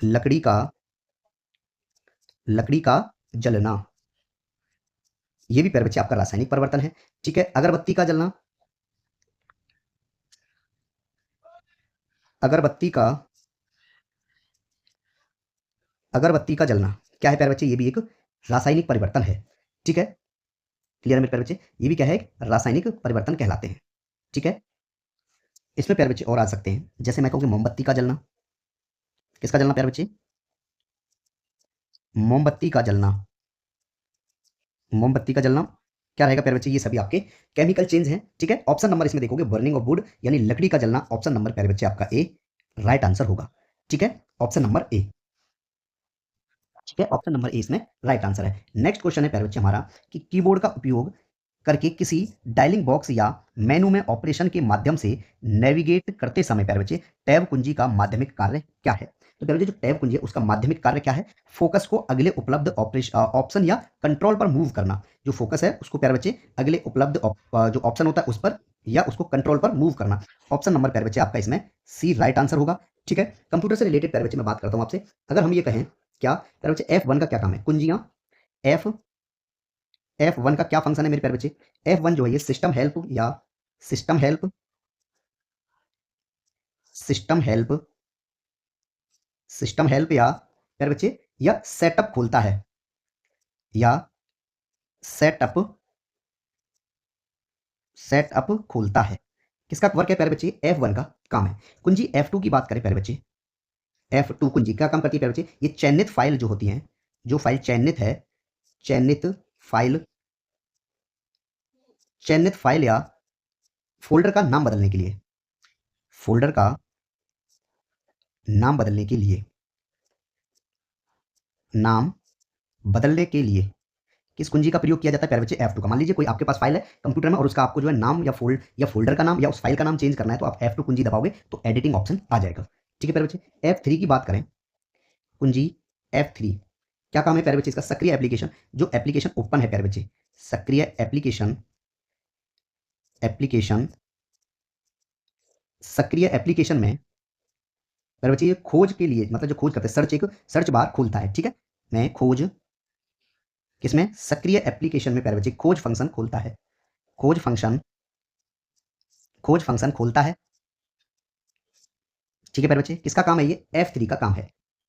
लकड़ी का जलना, ये भी प्यारे बच्चे आपका रासायनिक परिवर्तन है, ठीक है। अगरबत्ती का जलना क्या है प्यारे बच्चे? ये भी एक रासायनिक परिवर्तन है, ठीक है। क्लियर है मेरे प्यारे बच्चे? ये भी क्या है? रासायनिक परिवर्तन कहलाते हैं, ठीक है। इसमें प्यारे बच्चे और आ सकते हैं, जैसे मैं कहूँ कि मोमबत्ती का जलना, किसका जलना प्यारे बच्चे? मोमबत्ती का जलना, मोमबत्ती का जलना क्या रहेगा प्यारे बच्चे? ये सभी आपके केमिकल चेंज हैं, ठीक है। ऑप्शन नंबर इसमें देखोगे बर्निंग ऑफ वुड यानी लकड़ी का जलना, ऑप्शन नंबर प्यारे बच्चे आपका ए राइट आंसर होगा, ठीक है। ऑप्शन नंबर ए, ठीक है, ऑप्शन नंबर ए इसमें राइट आंसर है। नेक्स्ट क्वेश्चन है प्यारे बच्चे हमारा कि कीबोर्ड का उपयोग करके किसी डायलिंग बॉक्स या मेनू में ऑपरेशन के माध्यम से नेविगेट करते समय प्यारे बच्चे टैब कुंजी का माध्यमिक कार्य क्या है? तो प्यारे बच्चे जो टैब कुंजी है उसका माध्यमिक कार्य क्या है? फोकस को अगले उपलब्ध ऑप्शन या कंट्रोल पर मूव करना। जो फोकस है उसको प्यारे बच्चे अगले उपलब्ध जो ऑप्शन होता है उस पर या उसको कंट्रोल पर मूव करना। ऑप्शन नंबर प्यारे बच्चे आपका इसमें सी राइट आंसर होगा, ठीक है। कंप्यूटर से रिलेटेड प्यारे बच्चे मैं बात करता हूँ आपसे, अगर हम ये कहें क्या प्यारे बच्चे F1 का क्या काम है? कुंजियां F1 का क्या फंक्शन है मेरे प्यारे बच्चे? F1 जो है ये सिस्टम हेल्प या system help system help system help या प्यारे बच्चे या सेटअप खोलता है, या सेटअप सेटअप खोलता है। किसका वर्क है प्यारे बच्चे? F1 का काम है। कुंजी F2 की बात करें प्यारे बच्चे, F2 कुंजी क्या काम करती है प्यारे बच्चे? ये चयनित फाइल जो होती है, जो फाइल चयनित है, चयनित फाइल चयनित फाइल या फोल्डर का नाम बदलने के लिए, फोल्डर का नाम बदलने के लिए, नाम बदलने के लिए किस कुंजी का प्रयोग किया जाता है प्यारे बच्चे? F2 का। मान लीजिए कोई आपके पास फाइल है कंप्यूटर में और उसका आपको जो है नाम या फोल्डर का नाम या उस फाइल का नाम चेंज करना है, तो आप F2 कुंजी दबाओगे तो एडिटिंग ऑप्शन आ जाएगा, ठीक है प्यारे बच्चे। F3 की बात करें, कुंजी F3 क्या काम है प्यारे बच्चे इसका? सक्रिय एप्लीकेशन, जो एप्लीकेशन ओपन है प्यारे बच्चे, सक्रिय एप्लीकेशन सक्रिय एप्लीकेशन में मेरे बच्चे ये खोज के लिए, मतलब जो खोज करते हैं, सर्च, एक सर्च बार खुलता है, ठीक है। मैं खोज किसमें, सक्रिय एप्लीकेशन में प्यारे बच्चे खोज फंक्शन खुलता है, खोज फंक्शन खोलता है, ठीक है प्यारे बच्चे। किसका काम है ये, F3 का काम है,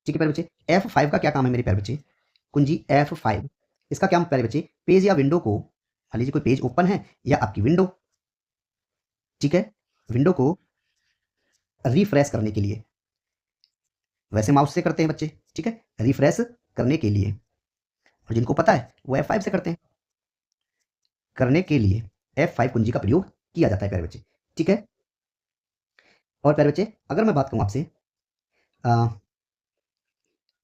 ठीक है प्यारे बच्चे। F5 का क्या काम है मेरे प्यारे बच्चे, कुंजी F5 इसका क्या प्यारे बच्चे, पेज या विंडो को, मान लीजिए कोई पेज ओपन है या आपकी विंडो, ठीक है, विंडो को रिफ्रेश करने के लिए, वैसे माउस से करते हैं बच्चे, ठीक है, रिफ्रेश करने के लिए, और जिनको पता है वो F5 से करते हैं, करने के लिए F5 कुंजी का प्रयोग किया जाता है प्यारे बच्चे, ठीक है। और प्यारे बच्चे अगर मैं बात करूं आपसे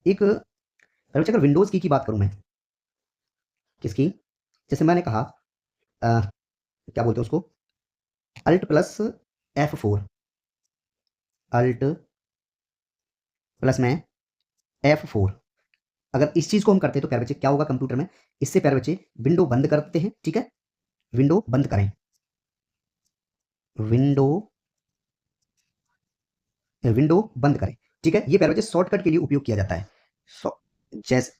एक, प्यारे बच्चे अगर विंडोज की बात करूं मैं, किसकी, जैसे मैंने कहा क्या बोलते हैं उसको, alt plus F4, alt plus में F4, अगर इस चीज को हम करते हैं तो प्यारे बच्चे क्या होगा कंप्यूटर में, इससे प्यारे बच्चे विंडो बंद करते हैं, ठीक है, विंडो बंद करें, विंडो विंडो बंद करें, ठीक है। ये प्यारे बच्चे शॉर्टकट के लिए उपयोग किया जाता है, जैसे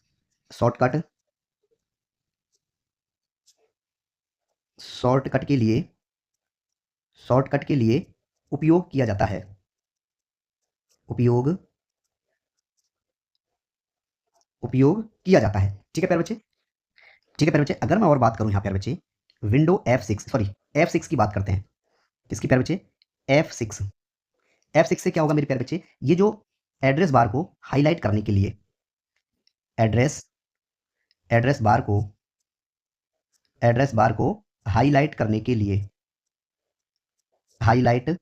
शॉर्टकट शॉर्टकट के लिए शॉर्टकट के लिए उपयोग किया जाता है, उपयोग उपयोग किया जाता है, ठीक है प्यारे बच्चे, ठीक है प्यारे बच्चे। अगर मैं और बात करूं यहाँ प्यारे बच्चे, विंडो F6, सॉरी F6 की बात करते हैं, किसकी प्यारे बच्चे, F6, F6 से क्या होगा मेरे प्यारे बच्चे, ये जो एड्रेस बार को हाईलाइट करने के लिए, एड्रेस एड्रेस बार को एड्रेस बार को हाईलाइट करने के लिए, हाईलाइट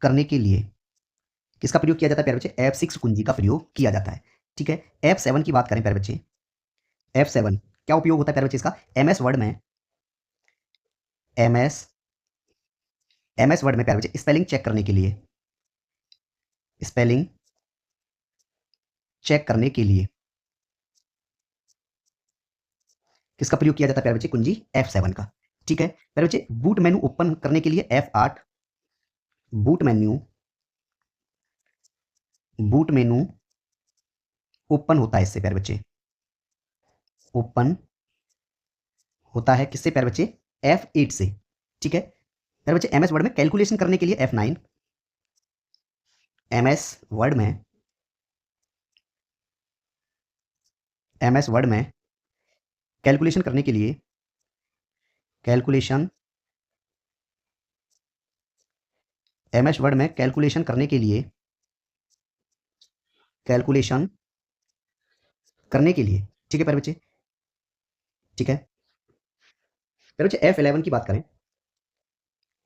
करने के लिए किसका प्रयोग किया जाता है प्यारे बच्चे, F6 कुंजी का प्रयोग किया जाता है, ठीक है। F7 की बात करें प्यारे बच्चे, F7 क्या उपयोग होता है प्यारे बच्चे इसका, एमएस वर्ड में, एमएस एमएस वर्ड में प्यारे बच्चे स्पेलिंग चेक करने के लिए, स्पेलिंग चेक करने के लिए किसका प्रयोग किया जाता है प्यारे बच्चे, कुंजी F7 का, ठीक है। प्यारे बच्चे बूट मेनू ओपन करने के लिए F8, बूट मेनू ओपन होता है इससे प्यारे बच्चे, ओपन होता है किससे प्यारे बच्चे, F8 से, ठीक है। प्यारे बच्चे एमएस वर्ड में कैलकुलेशन करने के लिए F9, एमएस वर्ड में कैलकुलेशन करने के लिए, कैलकुलेशन एमएस वर्ड में कैलकुलेशन करने के लिए, कैलकुलेशन करने के लिए, ठीक है प्यारे बच्चे, ठीक है। प्यारे बच्चे F11 की बात करें,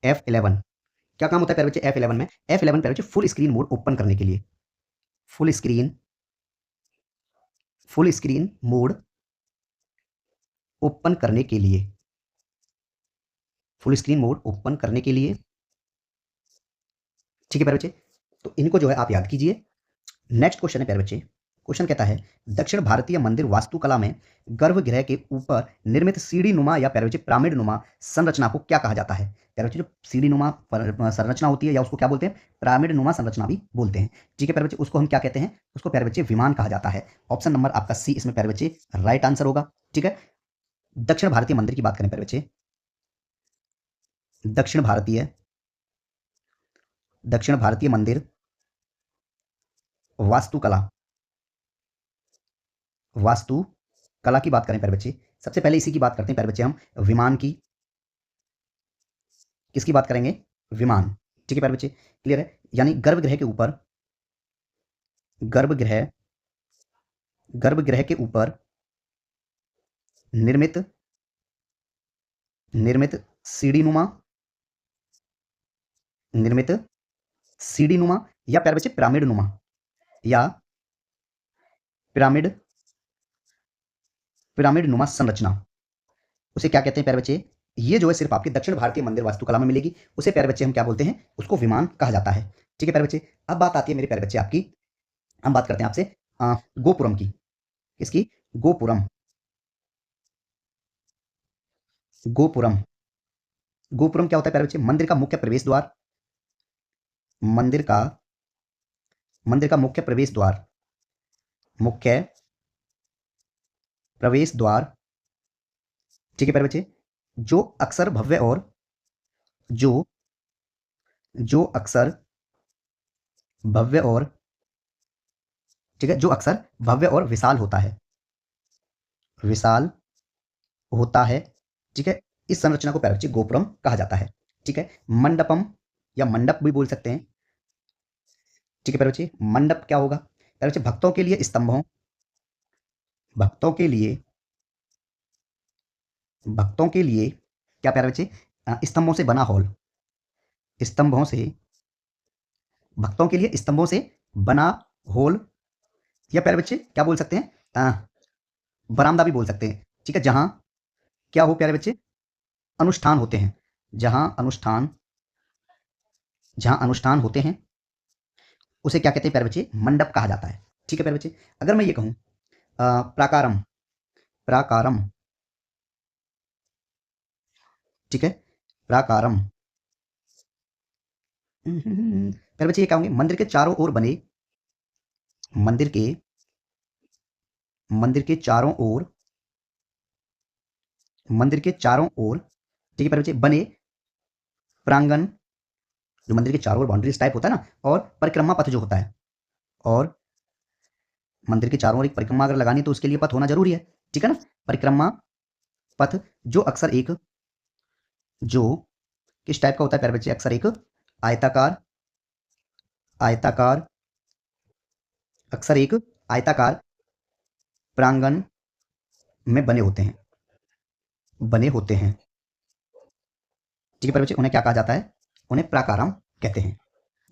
F11 क्या काम होता है प्यारे बच्चे F11 में, F11 प्यारे बच्चे फुल स्क्रीन मोड ओपन करने के लिए, फुल स्क्रीन मोड ओपन करने के लिए, फुल स्क्रीन मोड ओपन करने के लिए, ठीक है प्यारे बच्चे। तो इनको जो है आप याद कीजिए। नेक्स्ट क्वेश्चन है प्यारे बच्चे, क्वेश्चन कहता है दक्षिण भारतीय मंदिर वास्तुकला में गर्भगृह के ऊपर निर्मित सीढ़ी नुमा या प्यारे बच्चे पिरामिड नुमा संरचना को क्या कहा जाता है, प्यारे बच्चे जो सीढ़ी नुमा संरचना होती है या उसको क्या बोलते हैं, पिरामिड नुमा संरचना भी बोलते हैं, ठीक है प्यारे बच्चे। उसको हम क्या कहते हैं, उसको प्यारे बच्चे विमान कहा जाता है। ऑप्शन नंबर आपका सी इसमें प्यारे बच्चे राइट आंसर होगा, ठीक है। दक्षिण भारतीय मंदिर की बात करें प्यारे बच्चे, दक्षिण भारतीय मंदिर वास्तु कला की बात करें प्यारे बच्चे, सबसे पहले इसी की बात करते हैं प्यारे बच्चे, हम विमान की, किसकी बात करेंगे, विमान, ठीक है प्यारे बच्चे, क्लियर है। यानी गर्भगृह के ऊपर, गर्भगृह गर्भगृह के ऊपर निर्मित निर्मित सीढ़ी नुमा निर्मित सीढ़ी नुमा या प्यारे बच्चे पिरामिड नुमा, या पिरामिड पिरामिड नुमा संरचना, उसे क्या कहते हैं प्यारे बच्चे, ये जो है सिर्फ आपके दक्षिण भारतीय मंदिर वास्तुकला में मिलेगी, उसे प्यारे बच्चे हम क्या बोलते हैं, उसको विमान कहा जाता है, ठीक है प्यारे बच्चे। अब बात आती है मेरे प्यारे बच्चे आपकी, हम बात करते हैं आपसे गोपुरम की, किसकी, गोपुरम, गोपुरम। गोपुरम क्या होता है प्यारे बच्चे? मंदिर का मुख्य प्रवेश द्वार। मंदिर का मुख्य प्रवेश द्वार। मुख्य प्रवेश द्वार। ठीक है प्यारे बच्चे, जो अक्सर भव्य और जो जो अक्सर भव्य और ठीक है, जो अक्सर भव्य और विशाल होता है। विशाल होता है। ठीक है, इस संरचना को प्यारे बच्चे गोपुरम कहा जाता है। ठीक है, मंडपम या मंडप भी बोल सकते हैं। ठीक है प्यारे बच्चे, मंडप क्या होगा प्यारे बच्चे? भक्तों के लिए स्तंभों भक्तों के लिए भक्तों के लिए क्या प्यारे बच्चे? स्तंभों से बना हॉल। स्तंभों से भक्तों के लिए स्तंभों से बना हॉल, या प्यारे बच्चे क्या बोल सकते हैं? बरामदा भी बोल सकते हैं। ठीक है, जहां क्या हो प्यारे बच्चे? अनुष्ठान होते हैं। जहां अनुष्ठान जहां अनुष्ठान होते हैं उसे क्या कहते हैं प्यारे बच्चे? मंडप कहा जाता है। ठीक है प्यारे बच्चे, अगर मैं ये कहूं प्राकारम। प्राकारम। ठीक है, प्राकारम। प्यारे बच्चे ये क्या होंगे? मंदिर के चारों ओर बने मंदिर के मंदिर के चारों ओर मंदिर के चारों ओर ठीक है प्यारे बच्चे, बने प्रांगण। जो मंदिर के चारों ओर बाउंड्रीज टाइप होता है ना, और परिक्रमा पथ जो होता है, और मंदिर के चारों ओर एक परिक्रमा अगर लगानी तो उसके लिए पथ होना जरूरी है। ठीक है ना, परिक्रमा पथ जो अक्सर एक जो किस टाइप का होता है प्यारे बच्चे? अक्सर एक आयताकार आयताकार अक्सर एक आयताकार प्रांगण में बने होते हैं। ठीक है प्यारे बच्चे, उन्हें क्या कहा जाता है? उन्हें प्राकारम कहते हैं।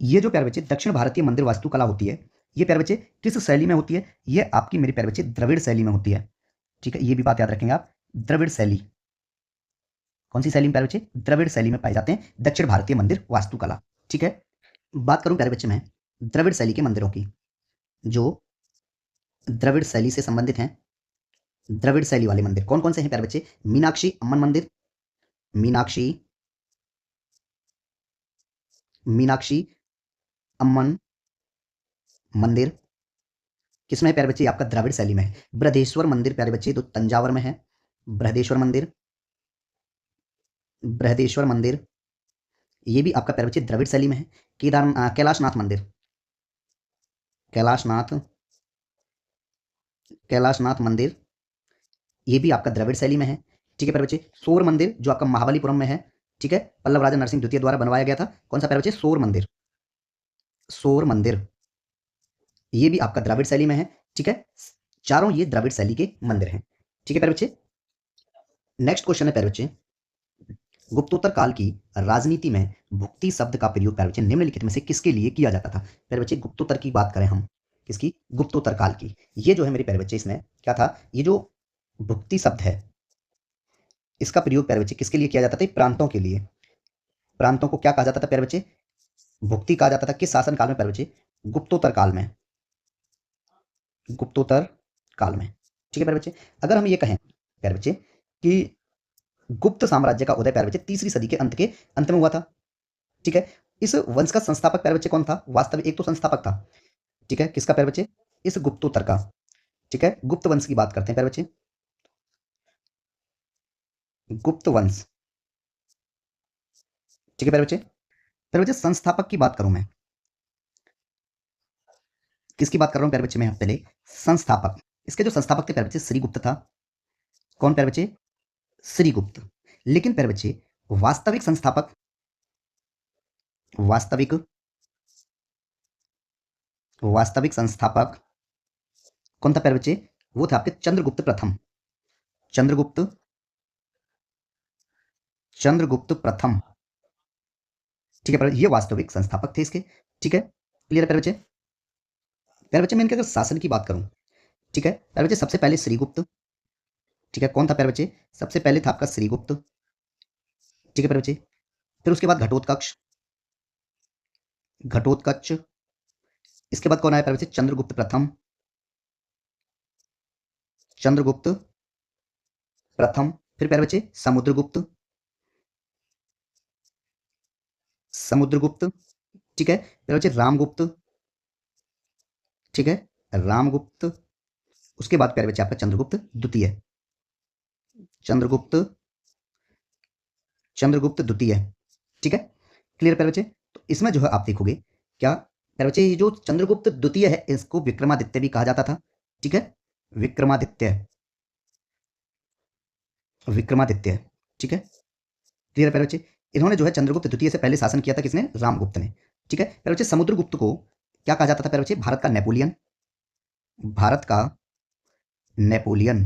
ये जो प्यारे बच्चे दक्षिण भारतीय मंदिर वास्तुकला होती है, ये प्यारे बच्चे किस शैली में होती है? ये आपकी मेरी प्यारे बच्चे द्रविड़ शैली में होती है। ठीक है, ये भी बात याद रखेंगे आप। द्रविड़ शैली। कौन सी शैली में प्यारे बच्चे? द्रविड़ शैली में पाए जाते हैं दक्षिण भारतीय मंदिर वास्तुकला। ठीक है, बात करूं प्यारे बच्चे मैं द्रविड़ शैली के मंदिरों की, जो द्रविड़ शैली से संबंधित हैं। द्रविड़ शैली वाले मंदिर कौन कौन से हैं प्यारे बच्चे? मीनाक्षी अम्मन मंदिर। मीनाक्षी मीनाक्षी अम्मन मंदिर किसमें है प्यारे बच्चे? आपका द्रविड़ शैली में है। बृहदेश्वर मंदिर प्यारे बच्चे तो तंजावर में है। बृहदेश्वर मंदिर बृहदेश्वर मंदिर ये भी आपका प्यारे बच्चे द्रविड़ शैली में है। कैलाशनाथ मंदिर कैलाशनाथ कैलाशनाथ मंदिर ये भी आपका द्रविड़ शैली में है। ठीक है प्यारे बच्चे, सोर मंदिर जो आपका महाबलीपुरम में है। ठीक है, पल्लव राजा नरसिंह द्वितीय द्वारा बनवाया गया था। कौन सा प्यारे बच्चे? सोर मंदिर ये भी आपका द्रविड़ शैली में है। ठीक है, चारों ये द्रविड़ शैली के मंदिर हैं। ठीक है प्यारे बच्चे, नेक्स्ट क्वेश्चन है प्यारे बच्चे, गुप्तोत्तर काल की राजनीति में भुक्ति शब्द का प्रयोग प्यारे बच्चे निम्नलिखित में से किसके लिए किया जाता था? प्यारे बच्चे गुप्तोत्तर की बात करें हम, किसकी? गुप्तोत्तर काल की। ये जो है मेरे प्यारे बच्चे, इसमें क्या था? ये जो भुक्ति शब्द है इसका प्रयोग प्यारे बच्चे किसके लिए किया जाता था? प्रांतों के लिए। प्रांतों को क्या कहा जाता था प्यारे बच्चे? भुक्ति कहा जाता था। किस शासन काल में प्यारे बच्चे? गुप्तोत्तर काल में। गुप्तोत्तर काल में। ठीक है प्यारे बच्चे, अगर हम ये कहें प्यारे बच्चे कि गुप्त साम्राज्य का उदय प्यारे बच्चे तीसरी सदी के अंत में हुआ था। ठीक है, इस वंश का संस्थापक प्यारे बच्चे कौन था? वास्तविक एक तो संस्थापक था। ठीक है, किसका प्यारे बच्चे? इस गुप्तोत्तर का। ठीक है, गुप्त वंश की बात करते हैं प्यारे बच्चे। गुप्त वंश। ठीक है प्यारे बच्चे संस्थापक की बात करूं मैं, किसकी बात कर रहा हूं प्यारे बच्चे? मैं पहले संस्थापक, इसके जो संस्थापक थे प्यारे बच्चे श्रीगुप्त था। कौन प्यारे बच्चे? श्रीगुप्त। लेकिन प्यारे बच्चे वास्तविक संस्थापक वास्तविक वास्तविक संस्थापक कौन था प्यारे बच्चे? वो था आपके चंद्रगुप्त प्रथम। चंद्रगुप्त चंद्रगुप्त प्रथम। ठीक है प्यारे, ये वास्तविक संस्थापक थे इसके। ठीक है, क्लियर है प्यारे बच्चे? प्यारे बच्चे मैं इनके अगर शासन की बात करूं, ठीक है प्यारे बच्चे, सबसे पहले श्रीगुप्त। ठीक है, कौन था प्यारे बच्चे? सबसे पहले था आपका श्रीगुप्त। ठीक है प्यारे बच्चे, फिर उसके बाद घटोत्कच। घटोत्कच। इसके बाद कौन आया प्यारे बच्चे? चंद्रगुप्त प्रथम। चंद्रगुप्त प्रथम। फिर प्यारे बच्चे समुद्रगुप्त, समुद्रगुप्त, ठीक है। प्यारे बच्चे रामगुप्त, ठीक है, रामगुप्त। उसके बाद प्यारे बच्चे आपका चंद्रगुप्त द्वितीय, चंद्रगुप्त, चंद्रगुप्त द्वितीय, ठीक है। क्लियर प्यारे बच्चे। तो इसमें जो है आप देखोगे क्या प्यारे बच्चे, ये जो चंद्रगुप्त द्वितीय है इसको विक्रमादित्य भी कहा जाता था, ठीक है, विक्रमादित्य, विक्रमादित्य, ठीक है। क्लियर प्यारे बच्चे। इन्होंने जो है चंद्रगुप्त द्वितीय से पहले शासन किया था, किसने? रामगुप्त ने, ठीक है। प्यारे बच्चे समुद्रगुप्त को क्या कहा जाता था प्यारे बच्चे? भारत का नेपोलियन, भारत का नेपोलियन।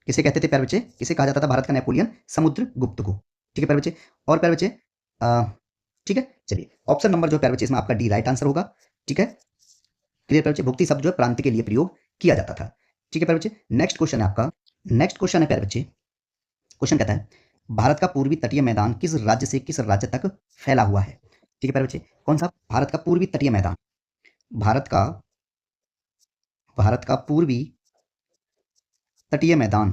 किसे कहते थे प्यारे बच्चे? किसे कहा जाता था भारत का नेपोलियन? समुद्रगुप्त को, ठीक है प्यारे बच्चे। और प्यारे बच्चे ठीक है, चलिए ऑप्शन नंबर जो है प्यारे बच्चे इसमें आपका डी राइट आंसर होगा, ठीक है। क्लियर प्यारे बच्चे। भुक्ति शब्द जो है प्रांत के लिए प्रयोग किया जाता था, ठीक है प्यारे बच्चे। नेक्स्ट क्वेश्चन है आपका, नेक्स्ट क्वेश्चन है प्यारे बच्चे, क्वेश्चन कहता है भारत का पूर्वी तटीय मैदान किस राज्य से किस राज्य तक फैला हुआ है? ठीक है प्यारे बच्चे, कौन सा? भारत का पूर्वी तटीय मैदान, भारत का, भारत का पूर्वी तटीय मैदान,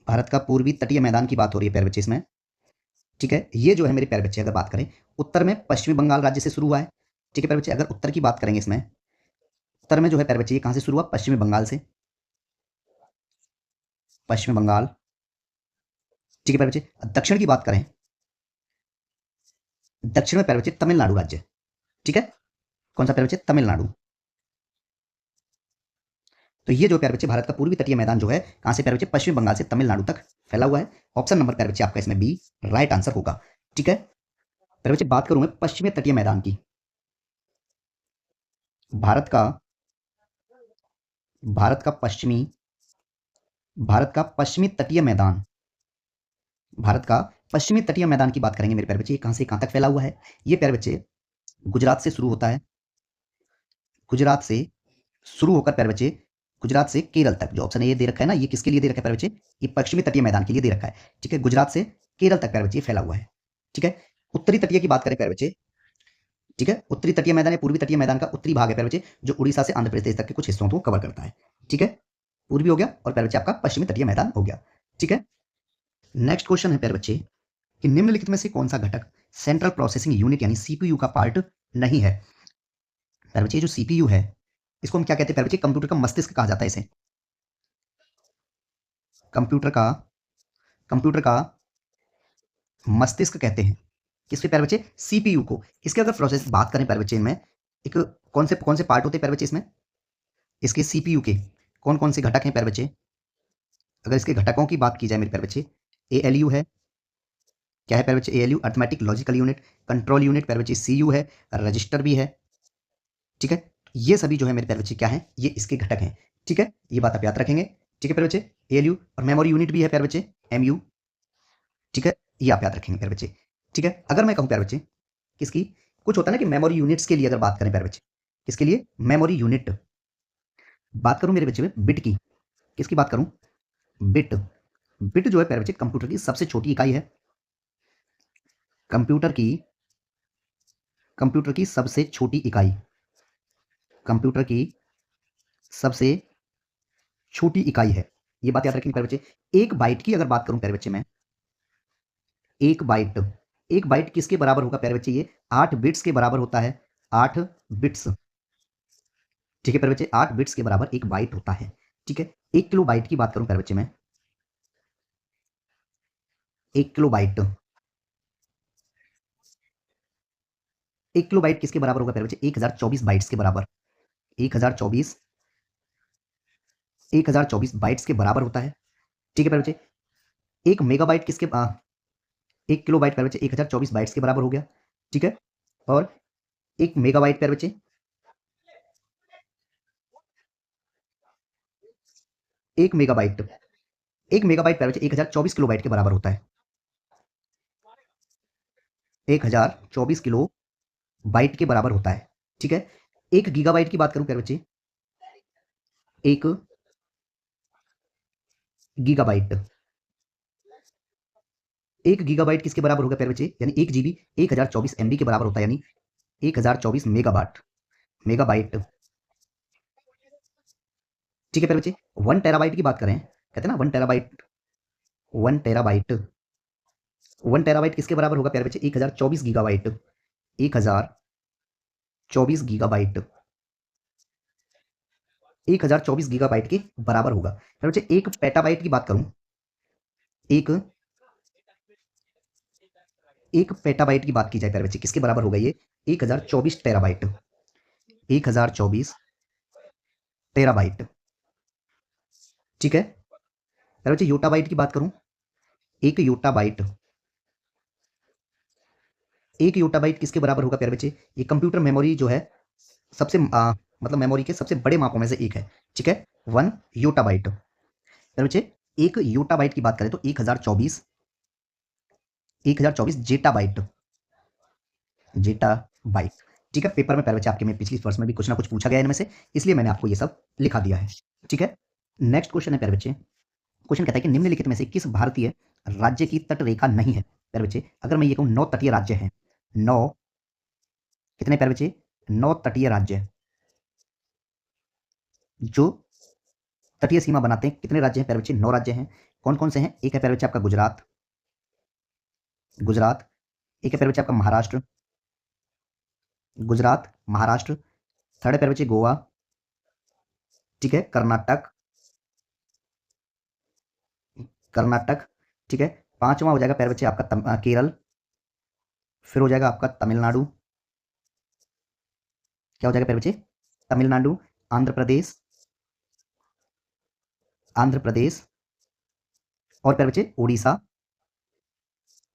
भारत का पूर्वी तटीय मैदान की बात हो रही है प्यारे बच्चे इसमें, ठीक है। ये जो है मेरे प्यारे बच्चे अगर बात करें उत्तर में पश्चिमी बंगाल राज्य से शुरू हुआ है, ठीक है प्यारे बच्चे। अगर उत्तर की बात करेंगे इसमें, उत्तर में जो है प्यारे बच्चे ये कहां से शुरू हुआ? पश्चिमी बंगाल से, पश्चिमी बंगाल, ठीक है प्यारे बच्चे। दक्षिण की बात करें, दक्षिण में प्यारे बच्चे तमिलनाडु राज्य, ठीक है। कौन सा प्यारे बच्चे? तमिलनाडु। तो ये जो प्यारे बच्चे भारत का पूर्वी तटीय मैदान जो है कहां से प्यारे बच्चे? पश्चिमी बंगाल से तमिलनाडु तक फैला हुआ है। ऑप्शन नंबर प्यारे बच्चे आपका इसमें बी राइट आंसर होगा, ठीक है। प्यारे बच्चे बात करूं मैं पश्चिमी तटीय मैदान की, भारत का, भारत का पश्चिमी, भारत का पश्चिमी तटीय मैदान, भारत का पश्चिमी तटीय मैदान की बात करेंगे मेरे प्यारे बच्चे, कहां से कहां तक फैला हुआ है? ये प्यारे बच्चे गुजरात से शुरू होता है, गुजरात से शुरू होकर प्यारे बच्चे गुजरात से केरल तक, जो ऑप्शन ए दे रखा है ना, ये किसके लिए दे रखा है प्यारे बच्चे? ये पश्चिमी तटीय मैदान के लिए दे रखा है, ठीक है। गुजरात से केरल तक प्यारे बच्चे फैला हुआ है, ठीक है। उत्तरी तटीय की बात करें प्यारे बच्चे, ठीक है, उत्तरी तटीय मैदान या पूर्वी तटीय मैदान का उत्तरी भाग है प्यारे बच्चे, जो उड़ीसा से आंध्र प्रदेश तक के कुछ हिस्सों को कवर करता है, ठीक है। पूर्वी हो गया और प्यारे बच्चे आपका पश्चिमी तटीय मैदान हो गया, ठीक है। नेक्स्ट क्वेश्चन है प्यारे बच्चे कि निम्नलिखित में से कौन सा घटक सेंट्रल प्रोसेसिंग यूनिट यानी सीपीयू का पार्ट नहीं है? प्यारे बच्चे जो सीपीयू है इसको हम क्या कहते हैं प्यारे बच्चे? कंप्यूटर का मस्तिष्क कहा जाता है इसे, कंप्यूटर का, कंप्यूटर का मस्तिष्क कहते हैं किसके प्यारे बच्चे? सीपीयू को। इसके अगर प्रोसेस बात करें प्यारे बच्चे इनमें एक कौन से पार्ट होते हैं प्यारे बच्चे इसमें? इसके सीपीयू के कौन कौन से घटक हैं प्यारे बच्चे? अगर इसके घटकों की बात की जाए मेरे प्यारे बच्चे, एएलयू है, क्या है प्यारे बच्चे? ALU arithmetic logical unit, control unit प्यारे बच्चे सीयू है, रजिस्टर भी है, ठीक है। ये सभी जो है मेरे प्यारे बच्चे क्या है? ये इसके घटक हैं, ठीक है। ये बात आप याद रखेंगे, ठीक है प्यारे बच्चे। एएलयू और मेमोरी यूनिट भी है प्यारे बच्चे, एमयू, ठीक है। ये आप याद रखेंगे प्यारे बच्चे, ठीक है। अगर मैं कहूं प्यारे बच्चे किसकी, कुछ होता है ना कि मेमोरी यूनिट्स के लिए अगर बात करें प्यारे बच्चे, किसके लिए? Memory unit. बात करूं मेरे बच्चे में बिट की, किसकी बात करूं? बिट। बिट जो है प्यारे बच्चे कंप्यूटर की सबसे छोटी इकाई है, कंप्यूटर की, कंप्यूटर की सबसे छोटी इकाई, कंप्यूटर की सबसे छोटी इकाई है। ये बात याद रखेंगे प्यारे बच्चे। एक बाइट की अगर बात करूं प्यारे बच्चे में, एक बाइट, एक बाइट किसके बराबर होगा प्यारे बच्चे? ये 8 बिट्स के बराबर होता है, 8 बिट्स, ठीक है प्यारे बच्चे। 8 बिट्स के बराबर एक बाइट होता है, ठीक है। 1 किलो बाइट की बात करूं प्यारे बच्चे में, 1 किलो बाइट, 1 किलो बाइट किसके बराबर होगा प्यारे बच्चे? 1024 बाइट्स के बराबर, 1024, 1024 बाइट्स के बराबर होता है, ठीक है प्यारे बच्चे। एक मेगाबाइट किसके 1 किलो बाइट प्यारे बच्चे 1024 बाइट्स के बराबर हो गया, ठीक है। और एक मेगाबाइट प्यारे बच्चे, एक मेगाबाइट, एक मेगाबाइट प्यारे बच्चे 1024 किलो बाइट के बराबर होता है, 1024 किलो बाइट के बराबर होता है, ठीक है। एक गीगाबाइट की बात करूं प्यारे बच्चे, एक गीगाबाइट, एक गीगाबाइट किसके बराबर होगा प्यारे बच्चे? यानी 1 जीबी 1024 एमबी के बराबर होता है, यानी 1024 मेगाबाइट, मेगाबाइट, ठीक है प्यारे बच्चे। 1 टेराबाइट की बात करें कहते हैं ना 1 टेराबाइट, 1 टेराबाइट, 1 टेराबाइट किसके बराबर होगा प्यारे बच्चे? 1024 गीगाबाइट, 1024 गीगाबाइट, 1024 गीगाबाइट के बराबर होगा प्यारे बच्चे। एक पेटाबाइट की बात करूं, एक एक पेटाबाइट की बात की जाए प्यारे बच्चे, किसके बराबर होगा ये? 1024 टेराबाइट, 1024 टेराबाइट, ठीक है प्यारे बच्चे। योटाबाइट की बात करूं, एक योटाबाइट, एक योटाबाइट किसके बराबर होगा प्यारे बच्चे? ये कंप्यूटर मेमोरी जो है सबसे मतलब मेमोरी के सबसे बड़े मापों में से एक है, ठीक है, 1 योटाबाइट प्यारे बच्चे। एक योटाबाइट की बात करें तो 1024 जेटाबाइट, जेटाबाइट, ठीक है। पेपर में प्यारे बच्चे आपके में पिछली वर्ष में भी कुछ ना कुछ पूछा गया है इनमें से, इसलिए मैंने आपको ये सब लिखा दिया है, ठीक है। नेक्स्ट क्वेश्चन है प्यारे बच्चे, क्वेश्चन कहता है कि निम्नलिखित में से किस भारतीय राज्य की तट रेखा नहीं है प्यारे बच्चे? अगर मैं ये कहूं 9 तटीय राज्य हैं, 9, कितने प्यारे बच्चे? 9 तटीय राज्य जो तटीय सीमा बनाते हैं, कितने राज्य हैं प्यारे बच्चे? 9 राज्य हैं। कौन कौन से हैं? एक है प्यारे बच्चे आपका गुजरात, गुजरात, एक है प्यारे बच्चे आपका महाराष्ट्र, गुजरात महाराष्ट्र, थर्ड है प्यारे बच्चे गोवा, ठीक है, कर्नाटक, कर्नाटक, ठीक है। पांचवा हो जाएगा प्यारे बच्चे आपका केरल, फिर हो जाएगा आपका तमिलनाडु, क्या हो जाएगा प्यारे बच्चे? तमिलनाडु, आंध्र प्रदेश, आंध्र प्रदेश, और प्यारे बच्चे उड़ीसा,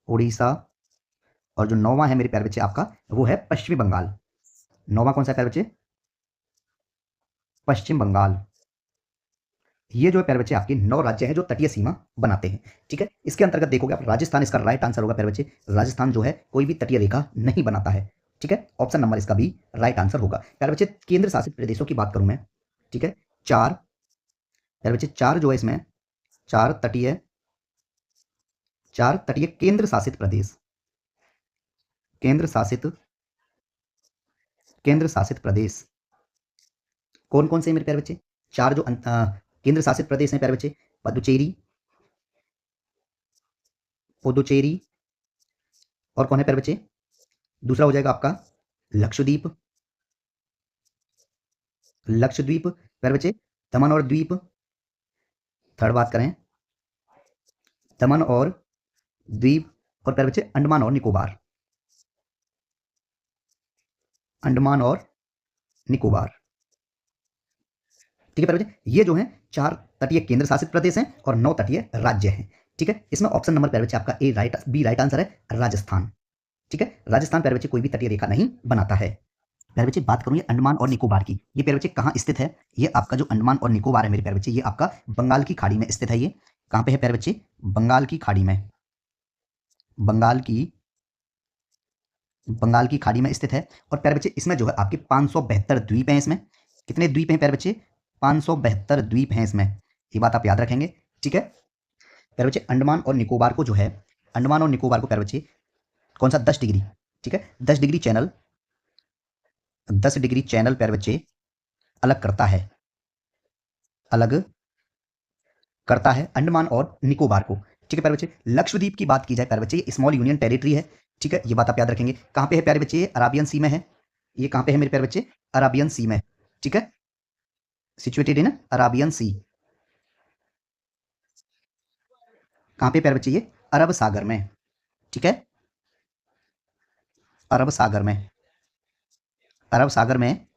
उड़ीसा, और जो नौवां है मेरे प्यारे बच्चे आपका वो है पश्चिमी बंगाल। नौवां कौन सा है प्यारे बच्चे? पश्चिम बंगाल। ये जो है प्यारे बच्चे आपके 9 राज्य हैं जो तटीय सीमा बनाते हैं, ठीक है। इसके अंतर्गत देखोगे आप राजस्थान इसका राइट आंसर होगा प्यारे बच्चे। राजस्थान जो है कोई भी तटीय रेखा नहीं बनाता है, ठीक है। ऑप्शन नंबर इसका भी राइट आंसर होगा प्यारे बच्चे। केंद्र शासित प्रदेशों की बात करूं मैं, ठीक है, 4 प्यारे बच्चे, 4 जो है इसमें, 4 तटीय, 4 तटीय केंद्र शासित प्रदेश, केंद्र शासित, केंद्र शासित प्रदेश कौन कौन से मेरे प्यारे बच्चे? 4 जो केंद्र शासित प्रदेश हैं प्यारे बच्चे, पुदुचेरी, पुदुचेरी, और कौन है प्यारे बच्चे? दूसरा हो जाएगा आपका लक्षद्वीप, लक्षद्वीप प्यारे बच्चे, दमन और द्वीप, थर्ड बात करें दमन और द्वीप, और प्यारे बच्चे अंडमान और निकोबार, अंडमान और निकोबार, ठीक है प्यारे बच्चे। ये जो है 4 तटीय केंद्र शासित प्रदेश हैं और 9 तटीय राज्य हैं, ठीक है। इसमें ऑप्शन नंबर प्यारे बच्चे आपका ए राइट, बी राइट आंसर है, राजस्थान, ठीक है। राजस्थान प्यारे बच्चे कोई भी तटीय रेखा नहीं बनाता है। प्यारे बच्चे बात करूं ये अंडमान और निकोबार की, ये प्यारे बच्चे कहाँ स्थित है? ये आपका जो अंडमान और निकोबार है मेरे प्यारे बच्चे, ये आपका बंगाल की खाड़ी में स्थित है। ये कहाँ पे है प्यारे बच्चे? बंगाल की खाड़ी में, बंगाल की, बंगाल की खाड़ी में स्थित है। और प्यारे बच्चे इसमें जो है आपके 572 द्वीप हैं इसमें। कितने द्वीप हैं प्यारे बच्चे? 572 द्वीप हैं इसमें, ये बात आप याद रखेंगे, ठीक है। प्यारे बच्चे अंडमान और निकोबार को जो है, अंडमान और निकोबार को प्यारे बच्चे कौन सा 10 डिग्री, ठीक है, 10 डिग्री चैनल, 10 डिग्री चैनल प्यारे बच्चे अलग करता है, अलग करता है अंडमान और निकोबार को, ठीक है प्यारे बच्चे। लक्षद्वीप की बात की जाए प्यारे बच्चे, ये स्मॉल यूनियन टेरिटरी है, ठीक है, ये बात आप याद रखेंगे। कहाँ पे है प्यारे बच्चे? ये अराबियन सी में है। ये कहाँ पे है मेरे प्यारे बच्चे? अराबियन सी में, ठीक है, सिचुएटेड इन अराबियन सी। कहाँ पे प्यारे बच्चे? ये अरब सागर में, ठीक है, अरब सागर में, अरब सागर में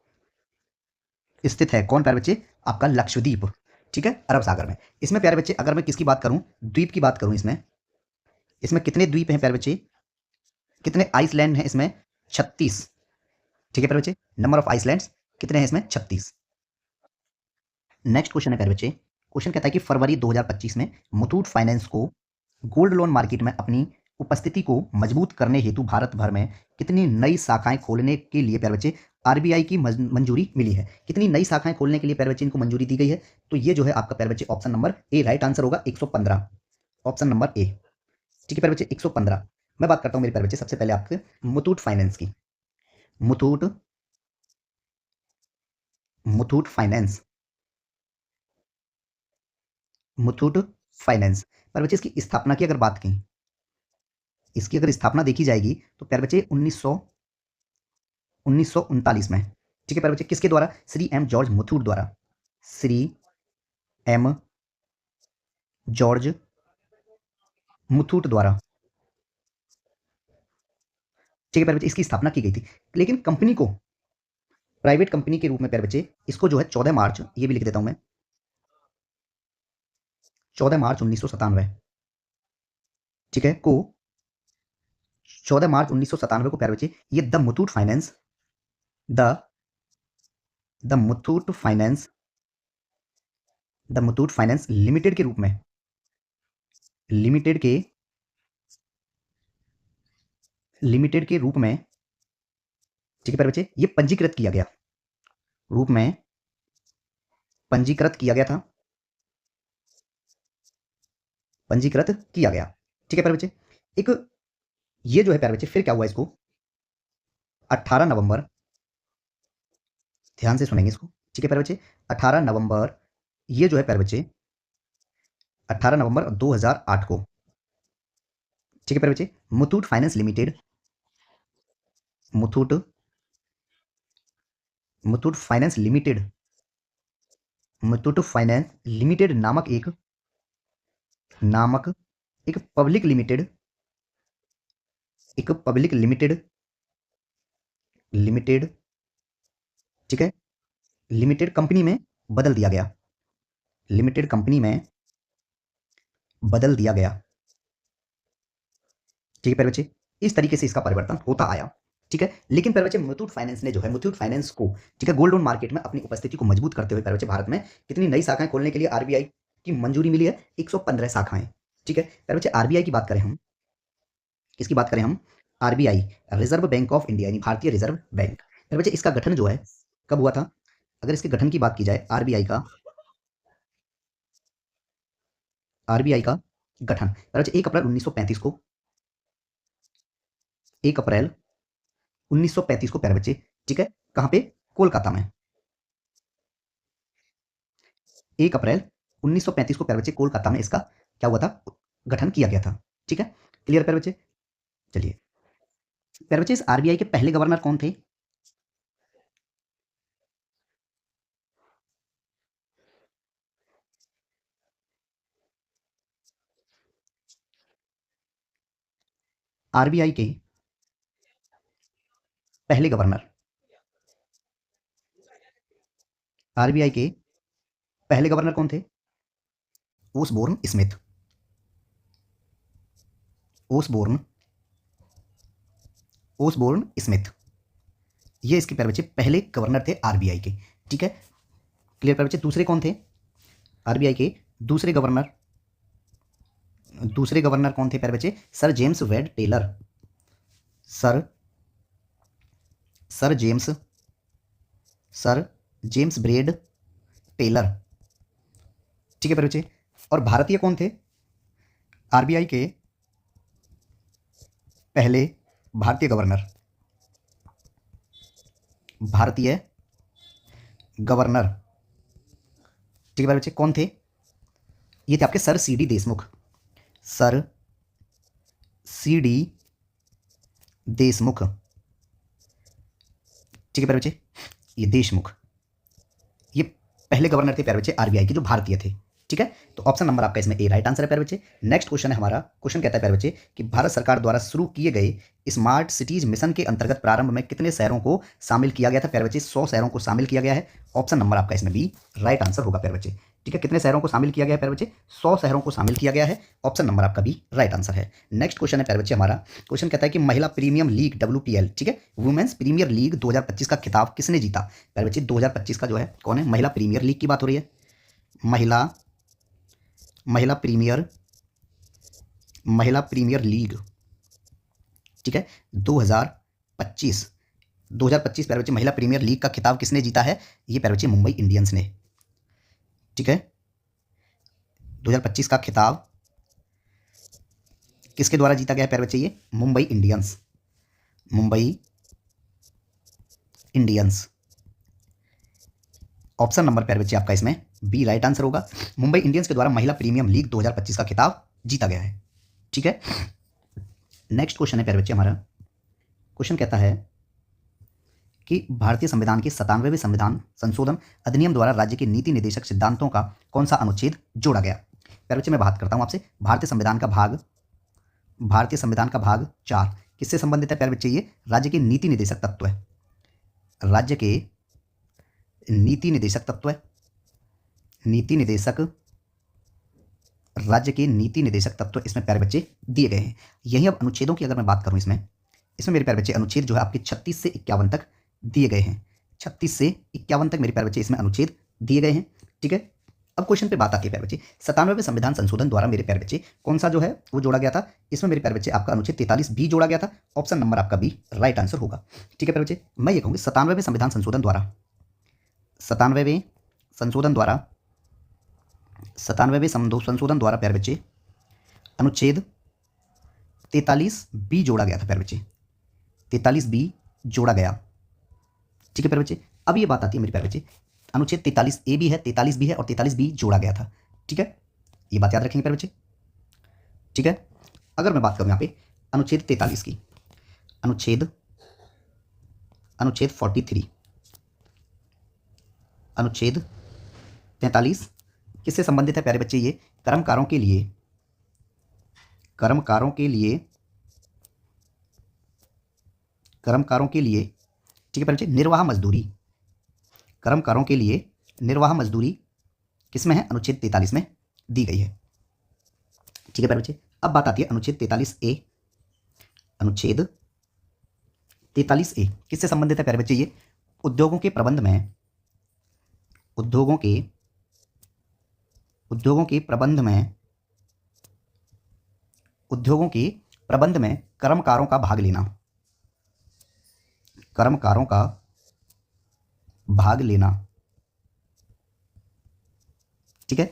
स्थित है। कौन प्यारे बच्चे? आपका लक्षद्वीप, ठीक है, अरब सागर में। इसमें प्यारे बच्चे अगर मैं किसकी बात करूं, द्वीप की बात करूं, इसमें, इसमें कितने द्वीप हैं प्यारे बच्चे? कितने आइसलैंड हैं इसमें? 36, ठीक है प्यारे बच्चे। नंबर ऑफ आइसलैंड्स कितने हैं इसमें? 36। नेक्स्ट क्वेश्चन है प्यारे बच्चे, क्वेश्चन कहता है कि फरवरी 2025 में मुथूट फाइनेंस को गोल्ड लोन मार्केट में अपनी उपस्थिति को मजबूत करने हेतु भारत भर में कितनी नई शाखाएं खोलने के लिए प्यारे बच्चे आरबीआई की मंजूरी मिली है? कितनी नई शाखाएं खोलने के लिए प्यारे बच्चे इनको मंजूरी दी गई है? तो ये जो है आपका प्यारे बच्चे option number A right answer होगा, 115, ऑप्शन नंबर ए, ठीक है प्यारे बच्चे, 115। मैं बात करता हूं मेरे प्यारे बच्चे सबसे पहले आपके मुथूट फाइनेंस की, मुथूट, मुथूट फाइनेंस, मुथूट फाइनेंस। पर बच्चे इसकी स्थापना की अगर बात करें, इसकी अगर स्थापना देखी जाएगी तो प्यारे बच्चे 1939 में। ठीक है प्यारे बच्चे, किसके द्वारा? श्री एम जॉर्ज मुथूट द्वारा। श्री एम जॉर्ज मुथूट द्वारा। ठीक है प्यारे बच्चे, इसकी स्थापना की गई थी। लेकिन कंपनी को प्राइवेट कंपनी के रूप में प्यारे बच्चे इसको जो है 14 मार्च, ये भी लिख देता हूं मैं, 14 मार्च 1997, ठीक है, को 14 मार्च 1997 को प्यारे बच्चे ये the the Muthoot finance the Muthoot finance limited के रूप में, लिमिटेड के रूप में, ठीक है प्यारे बच्चे, ये पंजीकृत किया गया, रूप में पंजीकृत किया गया था, पंजीकृत किया गया। ठीक है प्यारे बच्चे, एक ये जो है प्यारे बच्चे फिर क्या हुआ, इसको 18 नवंबर, ध्यान से सुनेंगे इसको, ठीक है प्यारे बच्चे, 18 नवंबर, ये जो है प्यारे बच्चे 18 नवंबर 2008 को, ठीक है प्यारे बच्चे, Muthoot finance limited, Muthoot Muthoot finance limited Muthoot finance limited नामक एक पब्लिक लिमिटेड, लिमिटेड, ठीक है, लिमिटेड कंपनी में बदल दिया गया, लिमिटेड कंपनी में बदल दिया गया। ठीक है प्यारे बच्चे, इस तरीके से इसका परिवर्तन होता आया। ठीक है, लेकिन प्यारे बच्चे मुथूट फाइनेंस ने जो है, मुथूट फाइनेंस को, ठीक है, गोल्ड लोन मार्केट में अपनी उपस्थिति को मजबूत करते हुए प्यारे बच्चे भारत में कितनी नई शाखाएं खोलने के लिए आरबीआई की मंजूरी मिली है? 115 शाखाएं। ठीक है प्यारे बच्चे, आरबीआई की बात करें हम, किसकी बात करें हम? RBI, reserve bank of India, यानी भारतीय रिजर्व बैंक। प्यारे बच्चे, इसका गठन जो है कब हुआ था? अगर इसके गठन की बात की जाए, आरबीआई का गठन प्यारे बच्चे 1 अप्रैल 1935 को, 1 अप्रैल 1935 को प्यारे बच्चे, ठीक है, कहां पे? कोलकाता में। 1 अप्रैल 1935 को प्यारे बच्चे कोलकाता में इसका क्या हुआ था? गठन किया गया था। ठीक है, क्लियर प्यारे बच्चे? चलिए प्यारे बच्चे, इस आरबीआई के पहले गवर्नर कौन थे? आरबीआई के पहले गवर्नर, आरबीआई के पहले गवर्नर कौन थे? Osborne Smith, Osborne Osborne Smith, ये इसके प्यारे बच्चे पहले गवर्नर थे आरबीआई के। ठीक है, क्लियर प्यारे बच्चे? दूसरे कौन थे आरबीआई के? दूसरे गवर्नर कौन थे प्यारे बच्चे? Sir James Wade Taylor, sir James Brade Taylor. ठीक है प्यारे बच्चे, और भारतीय कौन थे आरबीआई के पहले भारतीय गवर्नर? ठीक है प्यारे बच्चे, कौन थे? ये थे आपके sir CD Deshmukh, sir CD Deshmukh. ठीक है प्यारे बच्चे, ये देशमुख, ये पहले गवर्नर थे प्यारे बच्चे आरबीआई के, जो भारतीय थे। ठीक है, तो ऑप्शन नंबर आपका इसमें ए राइट आंसर है प्यारे बच्चे। नेक्स्ट क्वेश्चन है हमारा, क्वेश्चन कहता है प्यारे बच्चे कि भारत सरकार द्वारा शुरू किए गए स्मार्ट सिटीज मिशन के अंतर्गत प्रारंभ में कितने शहरों को शामिल किया गया था? प्यारे बच्चे 100 शहरों को शामिल किया गया है। ऑप्शन नंबर आपका इसमें बी राइट आंसर होगा प्यारे बच्चे। ठीक है, कितने शहरों को शामिल किया गया है प्यारे बच्चे? 100 शहरों को शामिल किया गया है। ऑप्शन नंबर आपका बी राइट आंसर है। नेक्स्ट क्वेश्चन है प्यारे बच्चे हमारा, क्वेश्चन कहता है कि महिला प्रीमियम लीग WPL, ठीक है, वुमेन्स प्रीमियर लीग 2025 का खिताब किसने जीता? प्यारे बच्चे 2025 का जो है कौन है? महिला प्रीमियर लीग की बात हो रही है, महिला प्रीमियर लीग, ठीक है, 2025 प्यारे बच्चे महिला प्रीमियर लीग का खिताब किसने जीता है? ये प्यारे बच्चे मुंबई इंडियंस ने। ठीक है, 2025 का खिताब किसके द्वारा जीता गया है प्यारे बच्चे? ये मुंबई इंडियंस। ऑप्शन नंबर प्यारे बच्चे आपका इसमें बी राइट आंसर होगा। मुंबई इंडियंस के द्वारा महिला प्रीमियम लीग 2025 का खिताब जीता गया है। ठीक है, नेक्स्ट क्वेश्चन है प्यारे बच्चे हमारा। क्वेश्चन कहता है कि भारतीय संविधान के 97वें संविधान संशोधन अधिनियम द्वारा राज्य के नीति निर्देशक सिद्धांतों का कौन सा अनुच्छेद जोड़ा गया। प्यारे बच्चे मैं बात करता हूं आपसे, भारतीय संविधान का भाग 4 किससे संबंधित है प्यारे बच्चे? ये राज्य के नीति निर्देशक तत्व है, राज्य के नीति निर्देशक तत्व है, राज्य के नीति निर्देशक तत्व इसमें प्यारे बच्चे दिए गए हैं। यही अब अनुच्छेदों की अगर मैं बात करूं इसमें मेरे प्यारे बच्चे अनुच्छेद जो है आपके 36 से 51 तक दिए गए हैं। 36 से 51 तक मेरे प्यारे बच्चे इसमें अनुच्छेद दिए गए हैं। ठीक है, अब क्वेश्चन पे बात आती है प्यारे बच्चे, 97वें संविधान संशोधन द्वारा मेरे प्यारे बच्चे कौन सा जो है वो जोड़ा गया था? इसमें मेरे प्यारे बच्चे आपका अनुच्छेद 43 बी जोड़ा गया था। ऑप्शन नंबर आपका बी राइट आंसर होगा। ठीक है प्यारे बच्चे, मैं ये कहूँगी 97वें संविधान संशोधन द्वारा 97वें संशोधन द्वारा प्यारे बच्चे अनुच्छेद 43 बी जोड़ा गया था प्यारे बच्चे, 43 बी जोड़ा गया। ठीक है प्यारे बच्चे, अब ये बात आती है मेरे प्यारे बच्चे, अनुच्छेद 43 ए भी है, 43 बी है और 43 बी जोड़ा गया था। ठीक है, ये बात याद रखेंगे प्यारे बच्चे। ठीक है, अगर मैं बात करूं यहाँ पे अनुच्छेद 43 की, अनुच्छेद 43, अनुच्छेद 43 किससे संबंधित है प्यारे बच्चे? ये कर्मकारों के लिए ठीक है प्यारे बच्चे, निर्वाह मजदूरी, कर्मकारों के लिए निर्वाह मजदूरी किसमें है? अनुच्छेद 43 में दी गई है। ठीक है प्यारे बच्चे, अब बात आती है अनुच्छेद 43 ए। अनुच्छेद 43 ए किससे संबंधित है प्यारे बच्चे? ये उद्योगों के प्रबंध में कर्मकारों का भाग लेना। ठीक है,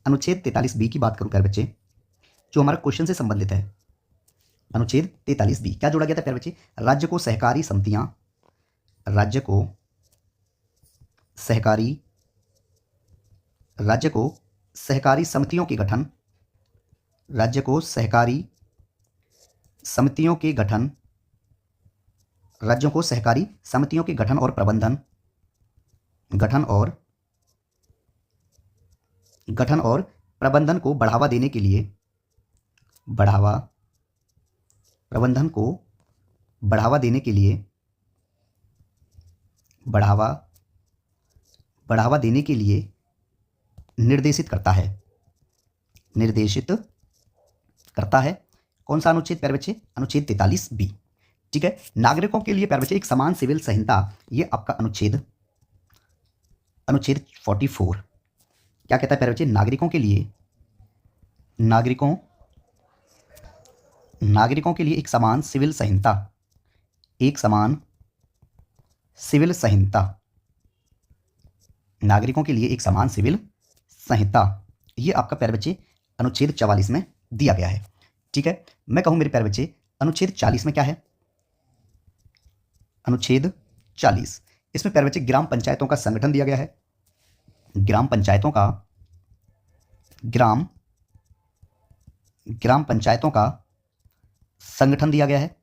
अनुच्छेद 43 बी की बात करूं प्यारे बच्चे, जो हमारा क्वेश्चन से संबंधित है, अनुच्छेद 43 बी क्या जोड़ा गया था प्यारे बच्चे? राज्य को सहकारी समितियों के गठन, राज्य को सहकारी समितियों के गठन, राज्यों को सहकारी समितियों के गठन और प्रबंधन को बढ़ावा देने के लिए, निर्देशित करता है। कौन सा अनुच्छेद प्यारे बच्चे? अनुच्छेद 43 बी। ठीक है, नागरिकों के लिए प्यारे बच्चे एक समान सिविल संहिता, ये आपका अनुच्छेद 44 क्या कहता है प्यारे बच्चे? नागरिकों के लिए एक समान सिविल संहिता, ये आपका प्यारे बच्चे अनुच्छेद 44 में दिया गया है। ठीक है, मैं कहूं मेरे प्यारे बच्चे अनुच्छेद 40 में क्या है? अनुच्छेद 40 इसमें प्यारे बच्चे ग्राम पंचायतों का संगठन दिया गया है, ग्राम पंचायतों का संगठन दिया गया है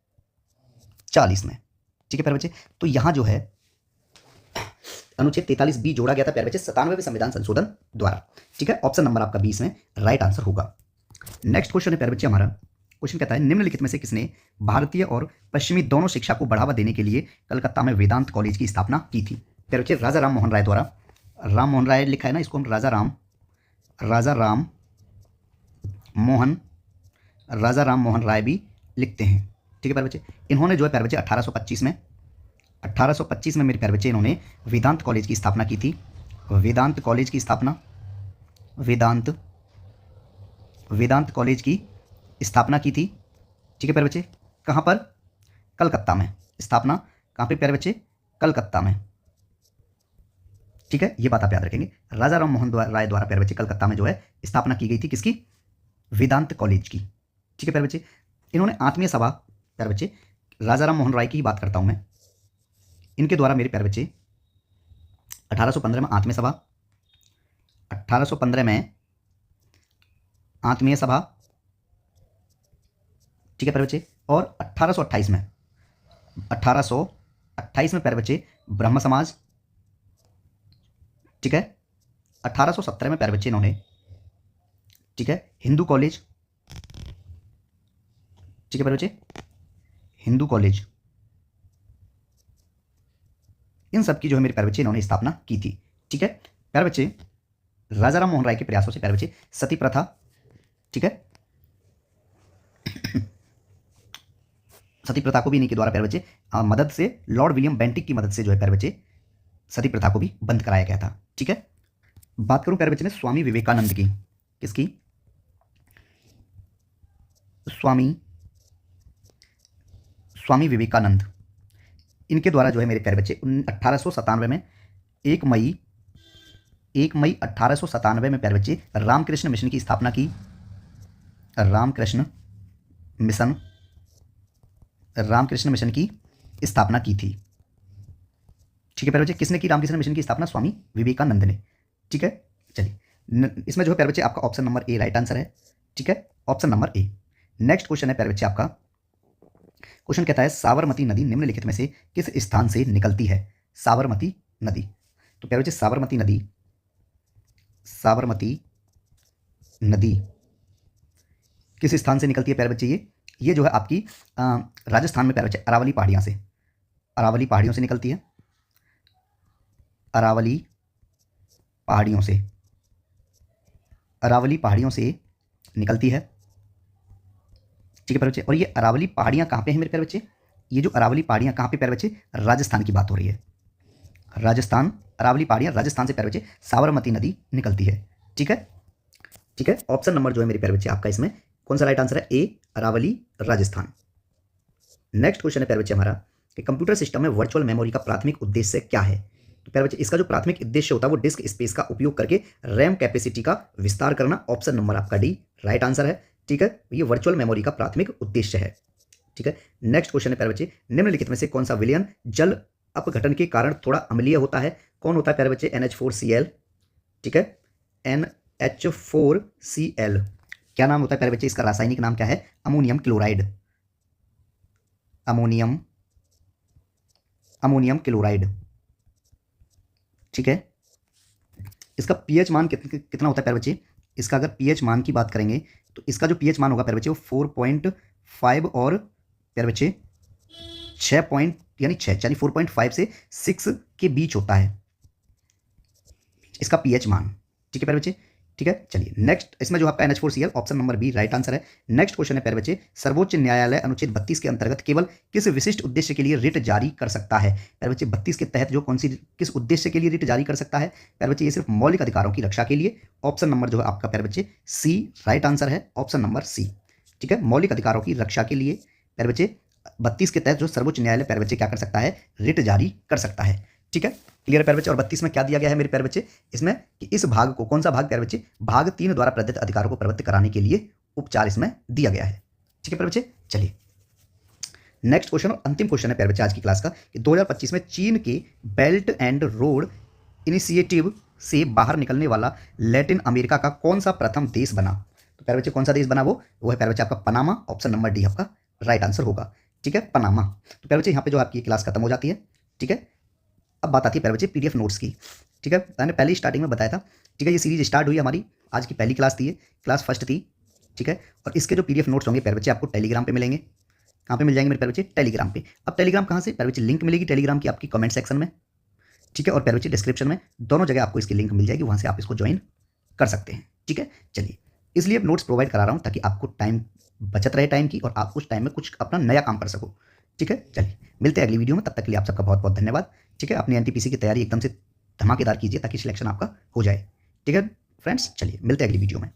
40 में। ठीक है प्यारे बच्चे, तो यहां जो है अनुच्छेद 43 बी जोड़ा गया था प्यारे बच्चे 97वें संविधान संशोधन द्वारा। ठीक है, ऑप्शन नंबर आपका 20 में राइट आंसर होगा। नेक्स्ट क्वेश्चन है प्यारे बच्चे हमारा, क्वेश्चन कहता है निम्नलिखित में से किसने भारतीय और पश्चिमी दोनों शिक्षा को बढ़ावा देने के लिए कलकत्ता में वेदांत कॉलेज की स्थापना की थी? प्यारे बच्चे राजा राम मोहन राय द्वारा, राम मोहन राय लिखा है ना, इसको हम राजा राम मोहन राय भी लिखते हैं। ठीक है प्यारे बच्चे, इन्होंने जो है प्यारे बच्चे 1825 में मेरे प्यारे बच्चे इन्होंने वेदांत कॉलेज की स्थापना की थी। वेदांत कॉलेज की स्थापना की थी। ठीक है प्यारे बच्चे, कहाँ पर? कलकत्ता में। स्थापना कहाँ पे प्यारे बच्चे? कलकत्ता में। ठीक है, ये बात आप याद रखेंगे, राजा राम मोहन राय द्वारा प्यारे बच्चे कलकत्ता में जो है स्थापना की गई थी, किसकी? वेदांत कॉलेज की। ठीक है प्यारे बच्चे, इन्होंने आत्मीय सभा, प्यारे बच्चे राजा राम मोहन राय की ही बात करता हूं मैं, इनके द्वारा मेरे प्यारे बच्चे 1815 में आत्मीय सभा, 1815 में आत्मीय सभा, ठीक है प्यारे बच्चे, और 1828 में 1828 में प्यारे बच्चे ब्रह्म समाज, ठीक है। 1817 में प्यारे बच्चे इन्होंने, ठीक है, हिंदू कॉलेज, ठीक है प्यारे बच्चे, हिंदू कॉलेज, इन सब की जो है मेरे प्यारे बच्चे इन्होंने स्थापना की थी, ठीक है। प्यारे बच्चे राजा राम मोहन राय के प्रयासों से प्यारे बच्चे सती प्रथा, ठीक है, सती प्रथा को भी इन्हीं के द्वारा प्यारे बच्चे मदद से, लॉर्ड विलियम बेंटिक की मदद से जो है प्यारे बच्चे सती प्रथा को भी बंद कराया गया था, ठीक है। बात करूं प्यारे बच्चे में स्वामी विवेकानंद की, किसकी? स्वामी विवेकानंद, इनके द्वारा जो है मेरे प्यारे बच्चे 1897 में 1 मई 1897 में प्यारे बच्चे रामकृष्ण मिशन की स्थापना की। रामकृष्ण मिशन की स्थापना की थी, ठीक है प्यारे बच्चे। किसने की रामकृष्ण मिशन की स्थापना? स्वामी विवेकानंद ने, ठीक है। चलिए इसमें जो है प्यारे बच्चे आपका option number A right answer है, ठीक है, option number A. Next question है प्यारे बच्चे आपका, क्वेश्चन कहता है साबरमती नदी निम्नलिखित में से किस स्थान से निकलती है? साबरमती नदी, तो प्यारे बच्चे साबरमती नदी किस स्थान से निकलती है प्यारे बच्चे? ये जो है आपकी राजस्थान में प्यारे बच्चे अरावली पहाड़ियों से निकलती है। अरावली पहाड़ियों से निकलती है, ठीक है प्यारे बच्चे। और ये अरावली पहाड़ियाँ कहाँ पे हैं मेरे प्यारे बच्चे? ये जो अरावली पहाड़ियाँ कहाँ पे प्यारे बच्चे? राजस्थान की बात हो रही है, राजस्थान। अरावली पहाड़ियाँ राजस्थान से प्यारे बच्चे साबरमती नदी निकलती है, ठीक है, ठीक है। ऑप्शन नंबर जो है मेरे प्यारे बच्चे आपका इसमें कौन सा राइट आंसर है? ए, अरावली, राजस्थान। नेक्स्ट क्वेश्चन है प्यारे बच्चे हमारा कि कंप्यूटर सिस्टम में वर्चुअल मेमोरी का प्राथमिक उद्देश्य क्या है? तो प्यारे बच्चे इसका जो प्राथमिक उद्देश्य होता है वो डिस्क स्पेस का उपयोग करके रैम कैपेसिटी का विस्तार करना। ऑप्शन नंबर आपका डी राइट आंसर है, ठीक है। ये वर्चुअल मेमोरी का प्राथमिक उद्देश्य है, ठीक है। नेक्स्ट क्वेश्चन है प्यारे बच्चे निम्नलिखित में से कौन सा विलयन जल अपघटन के कारण थोड़ा अम्लीय होता है? कौन होता है प्यारे बच्चे? NH4Cl, ठीक है, NH4Cl। क्या नाम होता है प्यारे बच्चे? इसका रासायनिक नाम क्या है? अमोनियम क्लोराइड, अमोनियम क्लोराइड, ठीक है। इसका पीएच मान कितना होता है प्यारे बच्चे? इसका अगर पीएच मान की बात करेंगे तो इसका जो पीएच मान होगा प्यारे बच्चे वो 4.5 और प्यारे बच्चे 6 यानी 4.5 से 6 के बीच होता है इसका पीएच मान, ठीक है प्यारे बच्चे, ठीक है। चलिए नेक्स्ट, इसमें जो आपका NH4Cl option number B right answer है। नेक्स्ट क्वेश्चन है प्यारे बच्चे सर्वोच्च न्यायालय अनुच्छेद 32 के अंतर्गत केवल किस विशिष्ट उद्देश्य के लिए रिट जारी कर सकता है? प्यारे बच्चे 32 के तहत जो किस उद्देश्य के लिए रिट जारी कर सकता है? प्यारे बच्चे ये सिर्फ मौलिक अधिकारों की रक्षा के लिए। ऑप्शन नंबर जो है आपका प्यारे बच्चे सी राइट आंसर है, ऑप्शन नंबर सी, ठीक है, मौलिक अधिकारों की रक्षा के लिए प्यारे बच्चे 32 के तहत जो सर्वोच्च न्यायालय प्यारे बच्चे क्या कर सकता है? रिट जारी कर सकता है, ठीक है। क्लियर प्यारे बच्चे। और 32 में क्या दिया गया है मेरे प्यारे बच्चे? इसमें कि इस भाग को, कौन सा भाग प्यारे बच्चे? भाग 3 द्वारा प्रदत्त अधिकारों को प्रवृत्त कराने के लिए उपचार इसमें दिया गया है, ठीक है प्यारे बच्चे। चलिए नेक्स्ट क्वेश्चन और अंतिम क्वेश्चन है प्यारे बच्चे आज की क्लास का कि 2025 में चीन के बेल्ट एंड रोड इनिशिएटिव से बाहर निकलने वाला लैटिन अमेरिका का कौन सा प्रथम देश बना? तो प्यारे बच्चे कौन सा देश बना? वो है प्यारे बच्चे आपका पनामा। ऑप्शन नंबर डी आपका राइट आंसर होगा, ठीक है, पनामा। तो प्यारे बच्चे यहाँ पे जो आपकी क्लास खत्म हो जाती है, ठीक है। अब बात आती है प्यारे बच्चे PDF नोट्स की, ठीक है। मैंने पहले स्टार्टिंग में बताया था, ठीक है, ये सीरीज स्टार्ट हुई हमारी, आज की पहली क्लास थी, ये क्लास फर्स्ट थी, ठीक है। और इसके जो PDF नोट्स होंगे प्यारे बच्चे आपको टेलीग्राम पे मिलेंगे। कहाँ पे मिल जाएंगे मेरे प्यारे बच्चे? टेलीग्राम पे। अब टेलीग्राम कहाँ से? प्यारे बच्चे लिंक मिलेगी टेलीग्राम की आपकी कमेंट सेक्शन में, ठीक है, और प्यारे बच्चे डिस्क्रिप्शन में, दोनों जगह आपको इसकी लिंक मिल जाएगी, वहाँ से आप इसको ज्वाइन कर सकते हैं, ठीक है। चलिए इसलिए नोट्स प्रोवाइड करा रहा हूँ ताकि आपको टाइम बचत रहे टाइम की और आप उस टाइम में कुछ अपना नया काम कर सको, ठीक है। चलिए मिलते हैं अगली वीडियो में, तब तक के लिए आप सबका बहुत बहुत धन्यवाद, ठीक है। अपनी NTPC की तैयारी एकदम से धमाकेदार कीजिए ताकि सिलेक्शन आपका हो जाए, ठीक है फ्रेंड्स। चलिए मिलते हैं अगली वीडियो में।